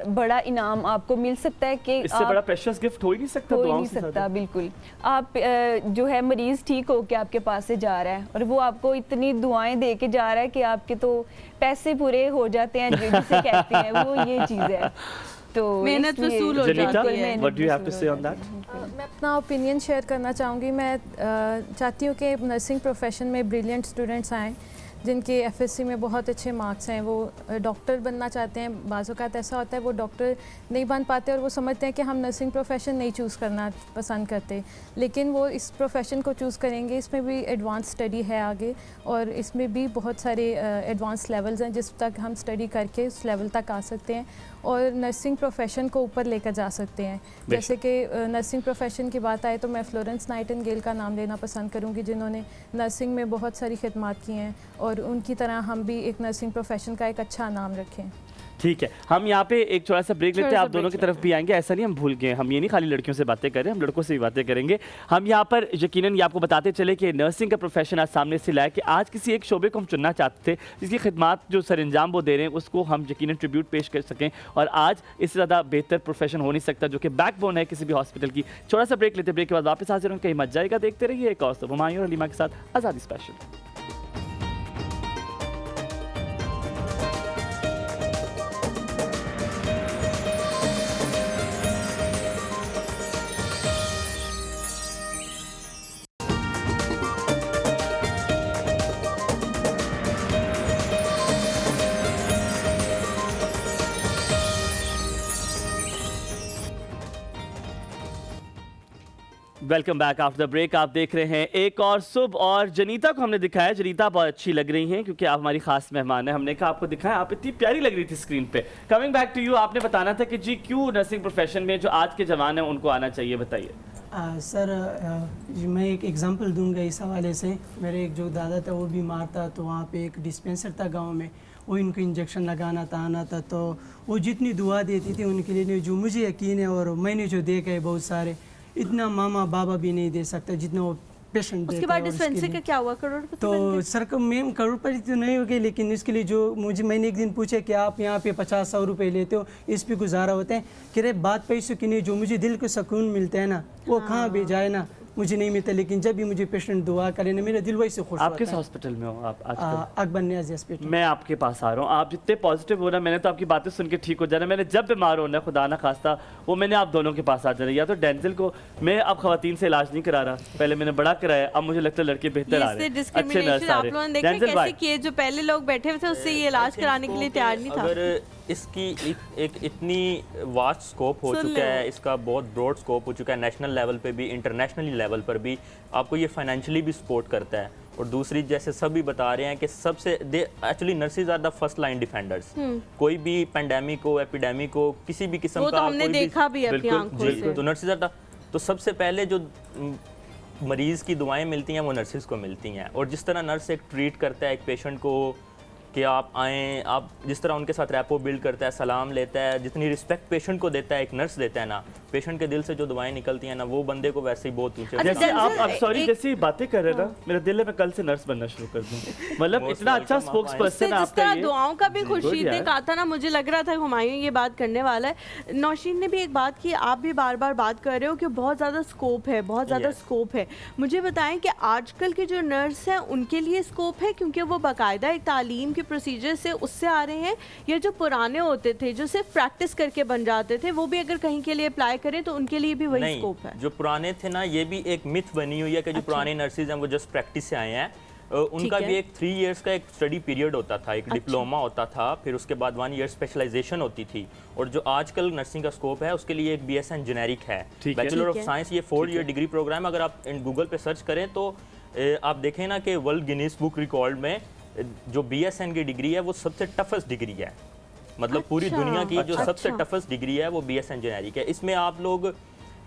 बड़ा इनाम आपको मिल सकता है कि इससे बड़ा प्रेशियस गिफ्ट हो ही नहीं सकता। हो ही नहीं सकता, बिल्कुल। आप जो है मरीज़ ठीक हो के आपके पास से जा रहा है और वो आपको इतनी दुआएं दे के जा रहा है कि आपके तो पैसे पूरे हो जाते हैं, जिसे कहते हैं वो ये चीज़ है। तो मेहनत वसूल हो जाती है। What do you have to say on that? मैं अपना ओपिनियन शेयर करना चाहूँगी। मैं चाहती हूँ कि नर्सिंग प्रोफेशन में ब्रिलियंट स्टूडेंट्स आएँ जिनके एफएससी में बहुत अच्छे मार्क्स हैं, वो डॉक्टर बनना चाहते हैं। बाज़ औक़ात ऐसा होता है वो डॉक्टर नहीं बन पाते और वो समझते हैं कि हम नर्सिंग प्रोफेशन नहीं चूज़ करना पसंद करते, लेकिन वो इस प्रोफेशन को चूज़ करेंगे। इसमें भी एडवांस स्टडी है आगे और इसमें भी बहुत सारे एडवांस लेवल्स हैं जिस तक हम स्टडी करके उस लेवल तक आ सकते हैं और नर्सिंग प्रोफेशन को ऊपर लेकर जा सकते हैं। जैसे कि नर्सिंग प्रोफेशन की बात आए तो मैं फ्लोरेंस नाइटिंगेल का नाम लेना पसंद करूँगी, जिन्होंने नर्सिंग में बहुत सारी खिदमत की हैं और उनकी तरह हम भी एक नर्सिंग प्रोफेशन का एक अच्छा नाम रखें। ठीक है, हम यहाँ पे एक छोटा सा ब्रेक लेते हैं, आप दोनों की तरफ भी आएंगे। ऐसा नहीं हम भूल गए, हम ये नहीं खाली लड़कियों से बातें कर रहे हैं, हम लड़कों से भी बातें करेंगे। हम यहाँ पर यकीनन ये आपको बताते चले कि नर्सिंग का प्रोफेशन आज सामने से लाया कि आज किसी एक शोबे को हम चुनना चाहते थे जिसकी खिदमत जो सरंजाम वो दे रहे हैं उसको हम यकीनन ट्रिब्यूट पेश कर सकें, और आज इससे ज़्यादा बेहतर प्रोफेशन हो नहीं सकता जो कि बैकबोन है किसी भी हॉस्पिटल की। छोटा सा ब्रेक लेते, ब्रेक के बाद वापस हाजिर हों, कहीं मत जाएगा। देखते रहिए एक और हुमायूं और हलीमा के साथ आज़ादी स्पेशल। Welcome back after the break. आप देख रहे हैं एक और सुबह, और जनीता को हमने दिखाया। जनीता बहुत अच्छी लग रही हैं क्योंकि आप हमारी खास मेहमान हैं। हमने कहा आपको दिखाया, आप इतनी प्यारी लग रही थी स्क्रीन पे। कमिंग बैक टू यू, आपने बताना था कि जी क्यों नर्सिंग प्रोफेशन में जो आज के जवान हैं उनको आना चाहिए, बताइए। सर मैं एक एग्जांपल दूंगा इस हवाले से। मेरे एक जो दादा था वो बीमार था, तो वहाँ पे एक डिस्पेंसर था गांव में, वो इनको इंजेक्शन लगाना था, आना था, तो वो जितनी दुआ देती थी उनके लिए जो मुझे यकीन है और मैंने जो देखा है बहुत सारे, इतना मामा बाबा भी नहीं दे सकता जितना वो पेशेंट उसके बाद डिस्पेंसरी का क्या हुआ, करोड़पति बन तो गए? सर को मैम करोड़पति तो नहीं हो गए, लेकिन इसके लिए जो मैंने एक दिन पूछा कि आप यहाँ पे 50-100 रुपए लेते हो, इस पे गुजारा होता है कि रे बात पैसों की नहीं, जो मुझे दिल को सुकून मिलता है ना वो कहाँ भी जाए ना, मुझे नहीं मिलता। लेकिन जब भी मुझे पेशेंट दुआ करे ना, मेरा दिल वही से खुश आप होता किस है। हॉस्पिटल में हो आप आजकल? अकबर नियाज़ी हॉस्पिटल। मैं आपके पास आ रहा हूँ, आप जितने पॉजिटिव हो ना, मैंने तो आपकी बातें सुन के ठीक हो जाना। मैंने जब बीमार होना खुदा ना खास्ता, वो मैंने आप दोनों के पास आ जाना। या तो डेंजल को मैं अब खवातीन से इलाज नहीं करा रहा, पहले मैंने बड़ा कराया, अब मुझे लगता है लड़के बेहतर आ रहे हैं, अच्छे नर्स आ आप रहे लोगों ने हैं। देखा डेंजल कैसे भाई, किए, जो पहले लोग बैठे हुए थे उससे ये इलाज कराने के लिए तैयार नहीं था। अगर इसकी एक इतनी वास्ट स्कोप हो चुका है, इसका बहुत ब्रॉड स्कोप हो चुका है, नेशनल लेवल पे भी, इंटरनेशनली लेवल पर भी आपको ये फाइनेंशियली भी सपोर्ट करता है। और दूसरी, जैसे सभी बता रहे हैं कि सबसे actually nurses are the first line defenders. कोई भी पेंडेमिक हो, एपिडेमिक हो, किसी भी किस्म वो का तो हमने कोई देखा भी अपनी बिल्कुल, आंखों बिल्कुल, से। तो नर्सेज आर द, तो सबसे पहले जो मरीज़ की दुआएं मिलती हैं वो नर्सेज को मिलती हैं। और जिस तरह नर्स एक ट्रीट करता है एक पेशेंट को कि आप आएँ, आप जिस तरह उनके साथ रैपो बिल्ड करता है, सलाम लेता है, जितनी रिस्पेक्ट पेशेंट को देता है एक नर्स देता है ना, पेशेंट के दिल से जो दुआएं निकलती हैं ना, वो बंदे को वैसे ही बहुत ऊंचे। जैसे आप सॉरी जैसी बातें कर रहे हैं ना, मेरा दिल है मैं कल से नर्स बनना शुरू कर दूं। मतलब इतना अच्छा स्पोक्स पर्सन जिस आपका तरह ये। दुआओं का भी खुर्शीद यार। ने कहा था ना, मुझे लग रहा था हुमायूं ये बात करने वाला है। नौशीन ने भी एक बात की, आप भी बार बार बात कर रहे हो कि बहुत ज़्यादा स्कोप है, बहुत ज़्यादा स्कोप है। मुझे बताएं कि आजकल के जो नर्स हैं उनके लिए स्कोप है, क्योंकि वो बाकायदा एक तालीम के प्रोसीजर से उससे आ रहे हैं, या जो पुराने होते थे जो सिर्फ प्रैक्टिस करके बन जाते थे, वो भी अगर कहीं के लिए अप्लाई करें तो उनके लिए भी वही स्कोप है? जो पुराने थे ना, ये भी एक मिथ बनी हुई है कि जो पुराने नर्सेज हैं वो जस्ट प्रैक्टिस से आए हैं। उनका भी एक 3 इयर्स का एक स्टडी पीरियड होता था, एक डिप्लोमा होता था, फिर उसके बाद 1 ईयर स्पेशलाइजेशन होती थी। और जो आजकल नर्सिंग का स्कोप है उसके लिए एक BSN जेनेरिक है, बैचलर ऑफ साइंस, ये 4 ईयर डिग्री प्रोग्राम। अगर आप गूगल पे सर्च करें तो आप देखें ना कि वर्ल्ड गिनीज बुक रिकॉर्ड में जो BSN की डिग्री है वो सबसे टफेस्ट डिग्री है। मतलब पूरी दुनिया की जो सबसे टफेस्ट डिग्री है वो BSN जेनेरिक है। इसमें आप लोग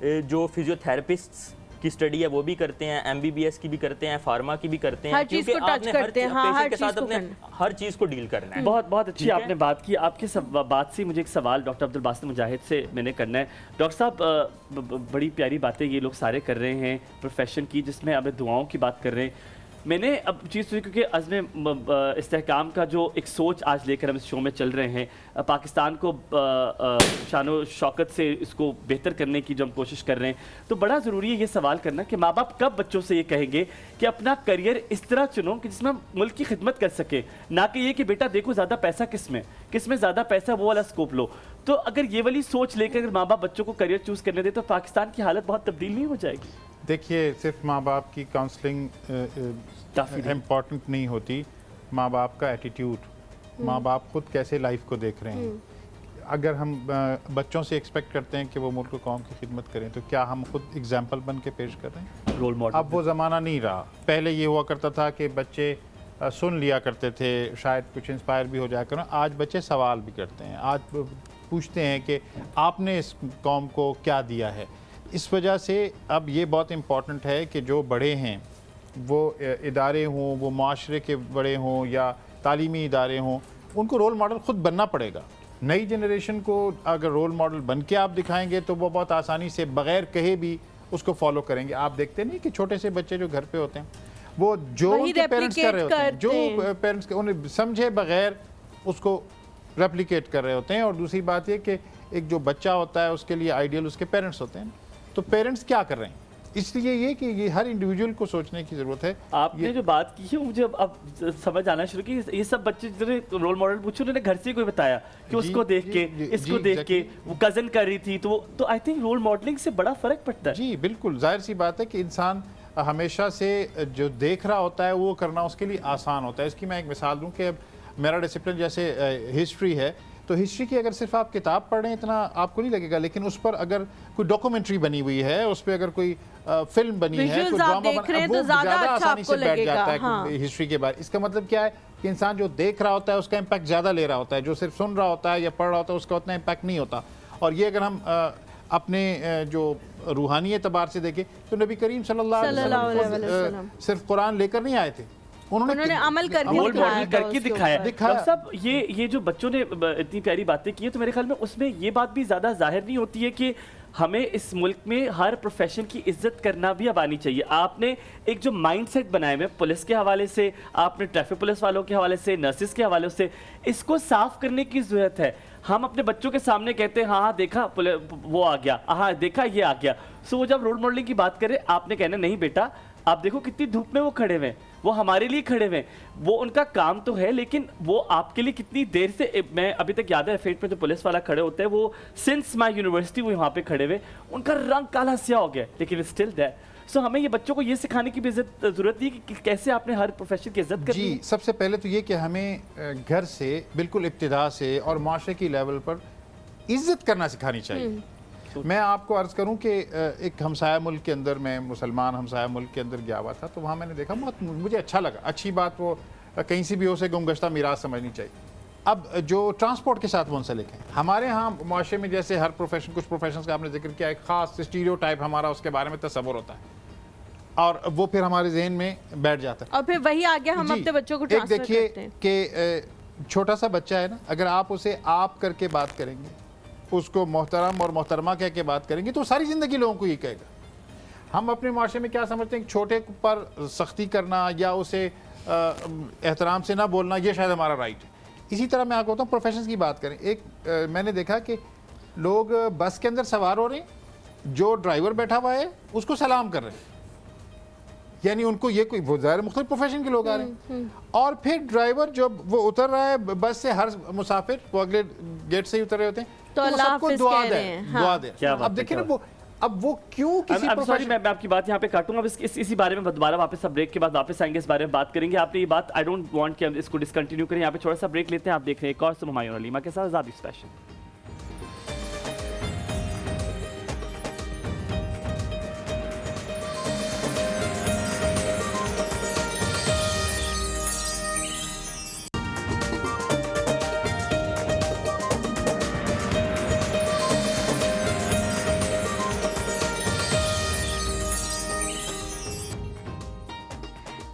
जो फिजियोथेरेपिस्ट्स की स्टडी है वो भी करते हैं, MBBS की भी करते हैं, फार्मा की भी करते हैं, क्योंकि आपने पेशेंट के साथ अपने हर चीज़ को डील करना है। बहुत बहुत अच्छी आपने बात की। आपकी बात से मुझे एक सवाल डॉक्टर अब्दुल बासित मुजाहिद से मैंने करना है। डॉक्टर साहब, बड़ी प्यारी बातें ये लोग सारे कर रहे हैं प्रोफेशन की, जिसमें अब दुआओं की बात कर रहे हैं। मैंने अब चीज़ सुनी क्योंकि अज़्म इस्तेहकाम का जो एक सोच आज लेकर हम इस शो में चल रहे हैं, पाकिस्तान को शानो शौकत से इसको बेहतर करने की जो हम कोशिश कर रहे हैं, तो बड़ा ज़रूरी है ये सवाल करना कि माँ बाप कब बच्चों से ये कहेंगे कि अपना करियर इस तरह चुनो कि जिसमें मुल्क की खिदमत कर सके, ना कि ये कि बेटा देखो ज़्यादा पैसा किसमें ज़्यादा पैसा वो वाला स्कोप लो। तो अगर ये वाली सोच लेकर अगर माँ बाप बच्चों को करियर चूज़ करने दे तो पाकिस्तान की हालत बहुत तब्दील नहीं हो जाएगी? देखिए, सिर्फ माँ बाप की काउंसलिंग इम्पॉर्टेंट नहीं होती, माँ बाप का एटीट्यूड, माँ बाप खुद कैसे लाइफ को देख रहे हैं। अगर हम बच्चों से एक्सपेक्ट करते हैं कि वो मुल्क कौम की खिदमत करें, तो क्या हम खुद एग्जाम्पल बन के पेश कर रहे हैं? Role model. अब वो ज़माना नहीं रहा। पहले ये हुआ करता था कि बच्चे सुन लिया करते थे, शायद कुछ इंस्पायर भी हो जाया करें। आज बच्चे सवाल भी करते हैं, आज पूछते हैं कि आपने इस कौम को क्या दिया है। इस वजह से अब ये बहुत इम्पॉर्टेंट है कि जो बड़े हैं, वो इदारे हों, वो माशरे के बड़े हों या तालीमी इदारे हों, उनको रोल मॉडल ख़ुद बनना पड़ेगा। नई जनरेशन को अगर रोल मॉडल बन के आप दिखाएंगे तो वो बहुत आसानी से बग़ैर कहे भी उसको फॉलो करेंगे। आप देखते नहीं कि छोटे से बच्चे जो घर पे होते हैं, वो जो उनके पेरेंट्स कर रहे होते हैं, जो पेरेंट्स उन्हें समझे बग़ैर उसको रेप्लिकेट कर रहे होते हैं। और दूसरी बात ये कि एक जो बच्चा होता है उसके लिए आइडियल उसके पेरेंट्स होते हैं। तो पेरेंट्स क्या कर रहे हैं, इसलिए ये कि ये हर इंडिविजुअल को सोचने की ज़रूरत है। आपने जो बात की है मुझे अब समझ आना शुरू की। ये सब बच्चे जिन्होंने रोल मॉडल पूछे उन्होंने घर से कोई बताया कि उसको देख के, इसको देख के, वो कज़न कर रही थी, तो आई थिंक रोल मॉडलिंग से बड़ा फ़र्क पड़ता है। जी बिल्कुल, जाहिर सी बात है कि इंसान हमेशा से जो देख रहा होता है वो करना उसके लिए आसान होता है। इसकी मैं एक मिसाल दूँ कि मेरा डिसिप्लिन जैसे हिस्ट्री है, तो हिस्ट्री की अगर सिर्फ आप किताब पढ़ रहे हैं इतना आपको नहीं लगेगा, लेकिन उस पर अगर कोई डॉक्यूमेंट्री बनी हुई है, उस पर अगर कोई फिल्म बनी है, कोई ड्रामा बना है, वो ज़्यादा आसानी से बैठ जाता है। हाँ। हिस्ट्री के बारे इसका मतलब क्या है कि इंसान जो देख रहा होता है उसका इम्पैक्ट ज़्यादा ले रहा होता है, जो सिर्फ सुन रहा होता है या पढ़ रहा होता है उसका उतना इम्पैक्ट नहीं होता। और ये अगर हम अपने जो रूहानी एतबार से देखें तो नबी करीम सल्लल्लाहु अलैहि वसल्लम सिर्फ कुरान लेकर नहीं आए थे, उन्होंने अमल करके दिखाया। सब ये जो बच्चों ने इतनी प्यारी बातें की है, तो मेरे ख्याल में उसमें ये बात भी ज़्यादा जाहिर नहीं होती है कि हमें इस मुल्क में हर प्रोफेशन की इज्जत करना भी अब आनी चाहिए। आपने एक जो माइंडसेट बनाए हुए पुलिस के हवाले से, आपने ट्रैफिक पुलिस वालों के हवाले से, नर्सिस के हवाले से, इसको साफ करने की ज़रूरत है। हम अपने बच्चों के सामने कहते हैं हाँ देखा वो आ गया, हाँ देखा ये आ गया। सो वो जब रोल मॉडलिंग की बात करें, आपने कहना नहीं बेटा आप देखो कितनी धूप में वो खड़े हुए हैं, वो हमारे लिए खड़े हुए हैं, वो उनका काम तो है, लेकिन वो आपके लिए कितनी देर से, मैं अभी तक याद है F8 में जो पुलिस वाला खड़े होते हैं, वो सिंस माई यूनिवर्सिटी वो यहाँ पे खड़े हुए, उनका रंग काला स्या हो गया, लेकिन स्टिल देयर। सो हमें ये बच्चों को ये सिखाने की भी जरूरत है कि कैसे आपने हर प्रोफेशन की इज्जत करनी है। जी, सबसे पहले तो ये कि हमें घर से बिल्कुल इब्तिदा से और माशरे की लेवल पर इज्जत करना सिखानी चाहिए। मैं आपको अर्ज़ करूं कि एक हमसाया मुल्क के अंदर, मैं मुसलमान हमसाया मुल्क के अंदर गया हुआ था, तो वहाँ मैंने देखा, बहुत मुझे अच्छा लगा। अच्छी बात वो कहीं से भी हो से गुमगश्ता मीरास समझनी चाहिए। अब जो ट्रांसपोर्ट के साथ मुंसलिक है, हमारे यहाँ माशरे में जैसे हर प्रोफेशन, कुछ प्रोफेशन का आपने जिक्र किया, एक ख़ास स्टीरियोटाइप हमारा उसके बारे में तसव्वुर होता है और वो फिर हमारे जहन में बैठ जाता है और फिर वही आगे हम अपने बच्चों को ट्रांसफर करते हैं। देखिए कि छोटा सा बच्चा है ना, अगर आप उसे आप करके बात करेंगे, उसको मोहतरम और मोहतरमा कह के बात करेंगे, तो सारी ज़िंदगी लोगों को ये कहेगा। हम अपने माशरे में क्या समझते हैं कि छोटे पर सख्ती करना या उसे एहतराम से ना बोलना, ये शायद हमारा राइट है। इसी तरह मैं आपको बताऊँ, प्रोफेशन की बात करें, एक मैंने देखा कि लोग बस के अंदर सवार हो रहे हैं, जो ड्राइवर बैठा हुआ है उसको सलाम कर रहे हैं, यानी उनको ये कोई वो ज़ाहिर मुख्तलिफ प्रोफेशन के लोग आ रहे हैं। और फिर ड्राइवर जब वो उतर रहा है बस से, हर मुसाफिर वो अगले गेट से ही उतर रहे होते हैं, तो वो सबको दुआ दे। अब देखिए ना, वो अब वो क्यों किसी सॉरी, मैं आपकी बात यहाँ पे काटूंगा। अब इसी बारे में दोबारा वापस ब्रेक के बाद वापस आएंगे, इस बारे में बात करेंगे। आपने ये बात, आई डोंट वांट कि हम इसको डिसकंटिन्यू करें, यहाँ पे थोड़ा सा ब्रेक लेते हैं। आप देख रहे हैं एक और हुमायूं और हलीमा के साथ आज़ादी स्पेशल।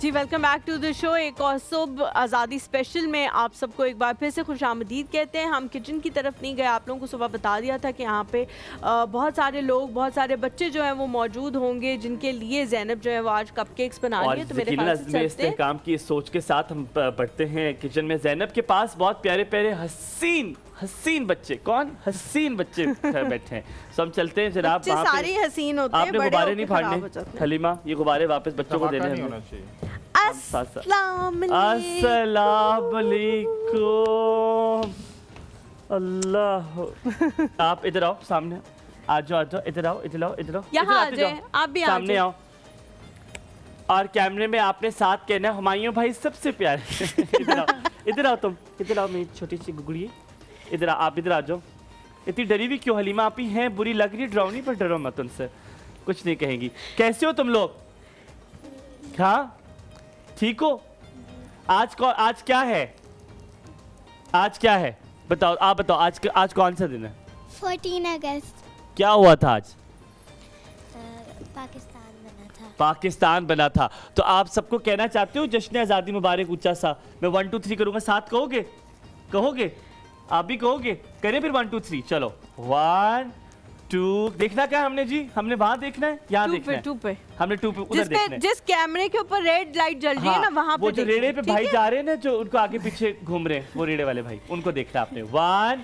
जी welcome back to the show. एक और सुबह आज़ादी स्पेशल में आप सबको एक बार फिर से खुशामदीद कहते हैं। हम किचन की तरफ नहीं गए, आप लोगों को सुबह बता दिया था कि यहाँ पे बहुत सारे लोग, बहुत सारे बच्चे जो हैं वो मौजूद होंगे, जिनके लिए ज़ैनब जो है वो आज कपकेक्स बना रही है। तो मेरे पास इस्तेहकाम की सोच के साथ हम बढ़ते हैं किचन में। ज़ैनब के पास बहुत प्यारे प्यारे हसीन बच्चे, कौन हसीन बच्चे बैठे हैं। सो हम चलते हैं जनाब, सारे हसीन होते हैं, आपने गुब्बारे नहीं फाड़ने हलीमा, ये गुब्बारे वापस बच्चों को देने होना चाहिए। अस्सलाम वालेकुम। अल्लाह, आप इधर आओ, सामने आ जाओ, इधर आओ, यहाँ आ जाए, आप भी सामने आओ। और कैमरे में आपने साथ कहना, हुमायूं भाई सबसे प्यारे। इधर आओ तुम, इधर आओ मेरी छोटी सी गुगड़ी, इधर आप इधर आ जाओ। इतनी डरी हुई क्यों हलीमा? आप ही हैं, बुरी लग रही है, डरावनी, पर डरो मत उनसे, कुछ नहीं कहेंगी। कैसे हो तुम लोग? हाँ ठीक हो? आज क्या है? आज क्या है बताओ, आप बताओ, आज कौन सा दिन है? 14 अगस्त। क्या हुआ था आज? पाकिस्तान बना था। तो आप सबको कहना चाहते हो जश्न आज़ादी मुबारक ऊंचा सा? मैं 1 2 3 करूंगा, साथ कहोगे? आप भी कहोगे? करें फिर 1 2 3, चलो 1 2। देखना क्या हमने जी? हमने वहां देखना है, यहाँ देखना है? 2 पे हमने 2 पे उधर देखना है। जिस कैमरे के ऊपर रेड लाइट जल रही है ना, वहां पे वो जो रेड़े पे भाई जा रहे हैं ना, जो उनको आगे पीछे घूम रहे हैं, वो रेड़े वाले भाई, उनको देखना आपने। 1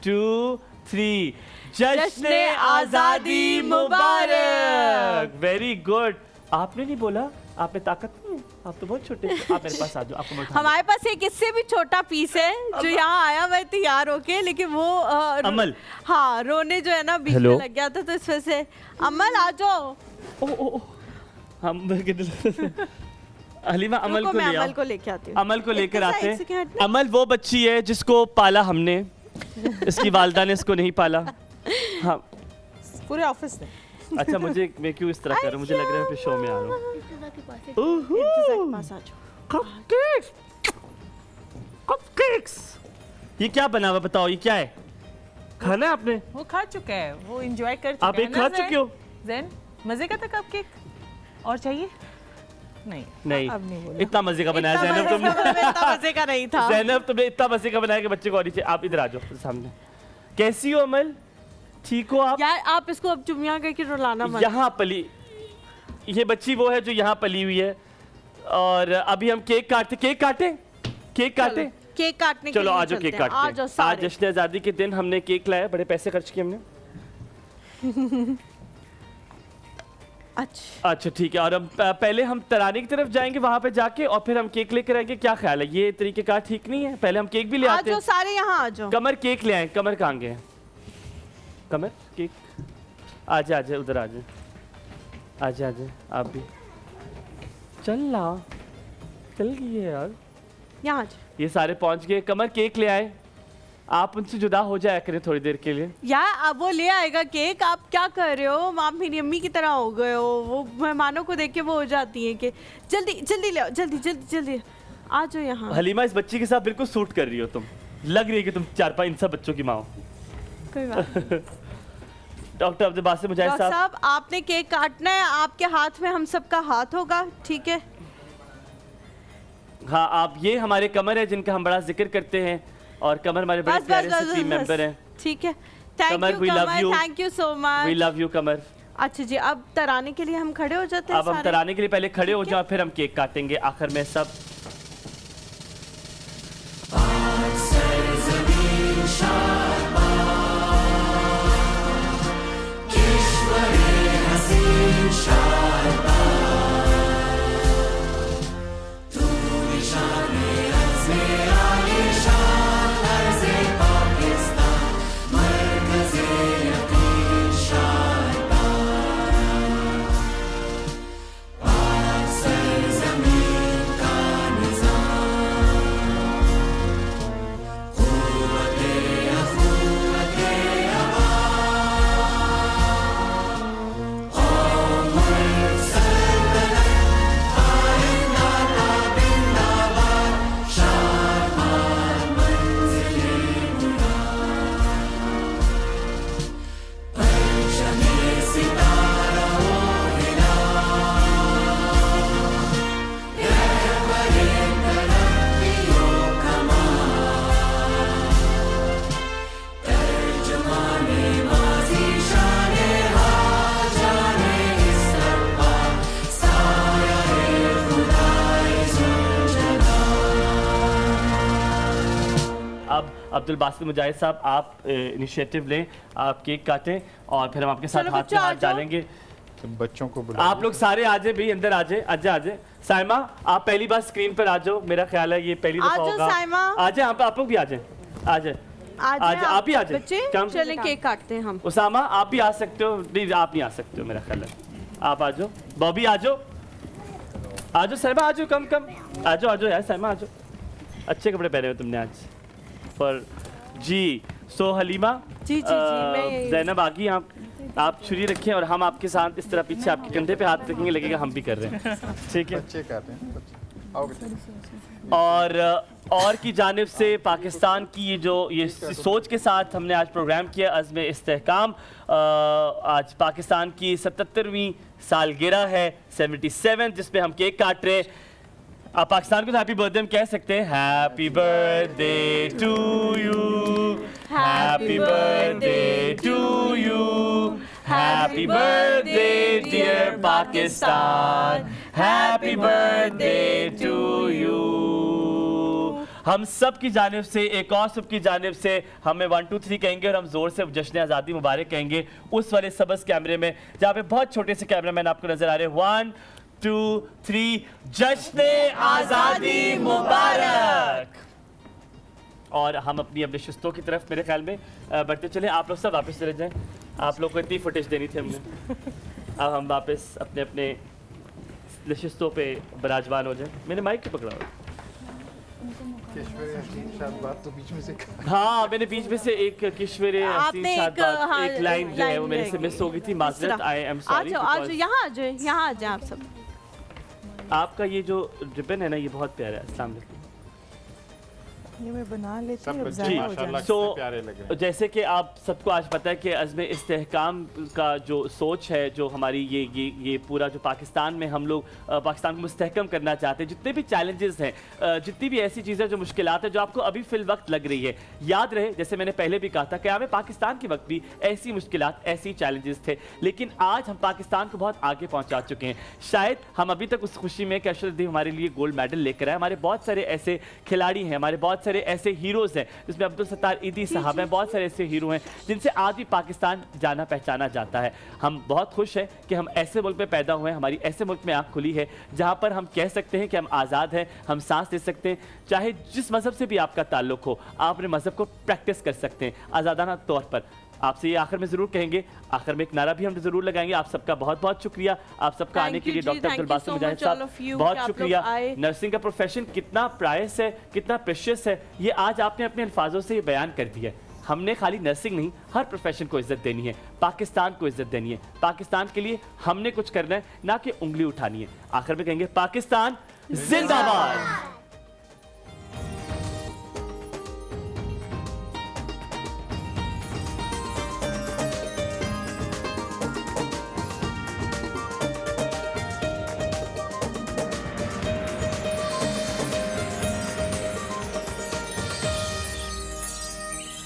2 3, जश्न आज़ादी मुबारक। Very good. आपने नहीं बोला, आप में ताकत नहीं, आप तो बहुत छोटे, आप मेरे पास आ जाओ, आपको हमारे पास एक इससे भी छोटा पीस है जो यहाँ आया हुआ है तैयार होके, लेकिन वो अमल, हाँ, रोने जो है ना बीच में लग गया था, तो इस वजह से। अमल आ जाओ। हम हलीमा अमल को लेके आती हूँ। अमल को लेकर आते हैं। अमल वो बच्ची है जिसको पाला हमने, इसकी वालिदा ने इसको नहीं पाला। हाँ, पूरे ऑफिस ने। अच्छा, मैं क्यों इस तरह कर रहा हूँ? मुझे लग रहा है मैं शो में आ रहा हूँ। ये क्या बना हुआ बताओ, ये क्या है? खाना है आपने? वो खा चुका है, वो एंजॉय कर चुका है। आप एक खा चुके हो? ज़ैन, मजे का था कपकेक? और चाहिए? नहीं, अब नहीं बोला। इतना मजे का बनाया ज़ैनब तुमने? इतना मजे का नहीं था ज़ैनब, तुमने इतना मजे का बनाया कि बच्चे को और नीचे। आप इधर आ जाओ सामने। कैसी हो अमल? ठीक हो आप? यार आप इसको अब चुमिया करके रुलाना मत। यहाँ पली, ये बच्ची वो है जो यहाँ पली हुई है। और अभी हम केक काटते, केक काटे, केक काटे, केक काटने के चलो लिए आज चलते केक हैं। काटते हैं। आज जश्न आज़ादी के दिन हमने केक लाया, बड़े पैसे खर्च किए हमने। अच्छा ठीक है। और हम पहले हम तराने की तरफ जाएंगे, वहां पे जाके और फिर हम केक लेकर आएंगे। क्या ख्याल है? ये तरीकेकार ठीक नहीं है? पहले हम केक भी ले आते हैं। सारे यहाँ आ जाओ। कमर केक ले आए। कमर कहाँ गए? कमर केक आजा आजा, उधर आजा, आजा आजा। आप भी चल ला, चल गई है यार। यहाँ ये सारे पहुंच गए। कमर केक ले आए। आप उनसे जुदा हो जाया करें थोड़ी देर के लिए। यार अब वो ले आएगा केक, आप क्या कर रहे हो? आप मेरी अम्मी की तरह हो गए हो। वो मेहमानों को देख के वो हो जाती है कि जल्दी जल्दी ले आओ, जल्दी जल्दी जल्दी आ जाओ यहाँ। हलीमा, इस बच्ची के साथ बिल्कुल सूट कर रही हो तुम। लग रही है कि तुम 4-5 इन सब बच्चों की माँ हो। कोई बात डॉक्टर अब्दुल बासित मुजाहिद साहब, आपने केक काटना है, आपके हाथ में हम सबका हाथ होगा, ठीक है? हाँ, आप ये हमारे कमर है जिनका हम बड़ा जिक्र करते हैं, और कमर हमारे बड़े प्यारे से टीम मेंबर हैं। ठीक है, thank you Qamar, thank you so much. We love you Qamar. अच्छा जी, अब तराने के लिए हम खड़े हो जाते हैं। अब हम तराने के लिए पहले खड़े हो जाओ, फिर हम केक काटेंगे आखिर में सब। अब्दुल बासित मुजाहिद साहब, आप इनिशिएटिव लें, आप केक काटें और फिर हम आपके साथ हाथ में हाथ डालेंगे। बच्चों को बुला, आप लोग सारे आ जाए भाई, अंदर आ जाए, आजा आ जाए। साइमा, आप पहली बार स्क्रीन पर आ जाओ, मेरा ख्याल है ये पहली दफा होगा। आ जाए, आप लोग भी आ जाए, आ जाए, आप भी आ जाए। चलें केक काटते हैं हम। उसामा, आप भी आ सकते हो। नहीं, आप नहीं आ सकते हो मेरा ख्याल है। आप आ जाओ। बॉबी आ जाओ, आ जाओ। सैमा आ जाओ, कम आ जाओ, आ जाओ यार। सैमा आ जाओ, अच्छे कपड़े पहने हो तुमने आज पर जी। सो हलीमा, जी ज़ैनब आ गई। आप छुरी रखें और हम आपके साथ इस तरह पीछे आपके कंधे पे हाथ रखेंगे, लगेगा हम भी कर रहे हैं, ठीक है? बच्चे कर रहे हैं। और की जानिब से पाकिस्तान की ये सोच के साथ हमने आज प्रोग्राम किया, अज़्म इस्तेहकाम। आज पाकिस्तान की 77वीं सालगिरह है, 77, जिसपे हम केक काट रहे हैं। आप पाकिस्तान को तो हैप्पी बर्थडे हम कह सकते हैं। Happy birthday to you, happy birthday to you, happy birthday dear Pakistan, happy birthday to you. हम सब की जानिब से, एक और सब की जानिब से हमें 1 2 3 कहेंगे और हम जोर से जश्न आज़ादी मुबारक कहेंगे उस वाले सबस कैमरे में जहाँ पे बहुत छोटे से कैमरामैन आपको नजर आ रहे हैं। 1 2 3, जश्न आज़ादी मुबारक। और हम अपनी अब नशिस्तों की तरफ मेरे ख्याल में बढ़ते चले। आप लोग सब वापस चले जाएं, आप लोग को इतनी फुटेज देनी थी हमने। अब हम वापस अपने अपने नशिस्तों पे बराजमान हो जाएं। मैंने माइक क्यों पकड़ा हुआ? बात तो बीच में से, हाँ मैंने बीच में से एक किश्वर एक लाइन जो है वो मेरे से मिस हो गई थी, माजरत, आई एम सॉरी। यहाँ आ जाए, यहाँ आ जाए आप सब। आपका ये जो रिबन है ना, ये बहुत प्यारा है। अस्सलाम वालेकुम। ये मैं बना लेती सब हूँ, अब बच्चे ज़्यादा हो माशाल्लाह जाए। कितने प्यारे लग रहे हैं। जैसे कि आप सबको आज पता है कि अज़्म इस्तेहकाम का जो सोच है, जो हमारी ये पूरा जो पाकिस्तान में हम लोग पाकिस्तान को मुस्तहकम करना चाहते हैं, जितने भी चैलेंजेस हैं, जितनी भी ऐसी चीज़ें जो मुश्किलात हैं जो आपको अभी फिल वक्त लग रही है, याद रहे जैसे मैंने पहले भी कहा था कि हमें पाकिस्तान के वक्त भी ऐसी मुश्किलात, ऐसी चैलेंजेस थे, लेकिन आज हम पाकिस्तान को बहुत आगे पहुँचा चुके हैं। शायद हम अभी तक उस खुशी में कि अशरफ हमारे लिए गोल्ड मेडल लेकर आए, हमारे बहुत सारे ऐसे खिलाड़ी हैं, हमारे बहुत सारे ऐसे हीरोज़ हैं, जिसमें अब्दुल सत्तार ईदी साहब हैं, बहुत सारे ऐसे हीरो हैं जिनसे आज भी पाकिस्तान जाना पहचाना जाता है। हम बहुत खुश हैं कि हम ऐसे मुल्क में पैदा हुए हैं, हमारी ऐसे मुल्क में आँख खुली है जहाँ पर हम कह सकते हैं कि हम आज़ाद हैं, हम सांस ले सकते हैं, चाहे जिस मज़हब से भी आपका ताल्लुक़ हो, आप अपने मज़हब को प्रैक्टिस कर सकते हैं आज़ादाना तौर पर। आपसे ये आखिर में ज़रूर कहेंगे, आखिर में एक नारा भी हम ज़रूर लगाएंगे। आप सबका बहुत बहुत शुक्रिया, आप सबका आने के लिए। डॉक्टर अब्दुल बासित मुजाहिद साहब बहुत शुक्रिया। नर्सिंग का प्रोफेशन कितना प्राइस है, कितना प्रेशियस है, ये आज आपने अपने अल्फाजों से ये बयान कर दिया है। हमने खाली नर्सिंग नहीं, हर प्रोफेशन को इज्जत देनी है, पाकिस्तान को इज्जत देनी है, पाकिस्तान के लिए हमने कुछ करना है, ना कि उंगली उठानी है। आखिर में कहेंगे पाकिस्तान जिंदाबाद।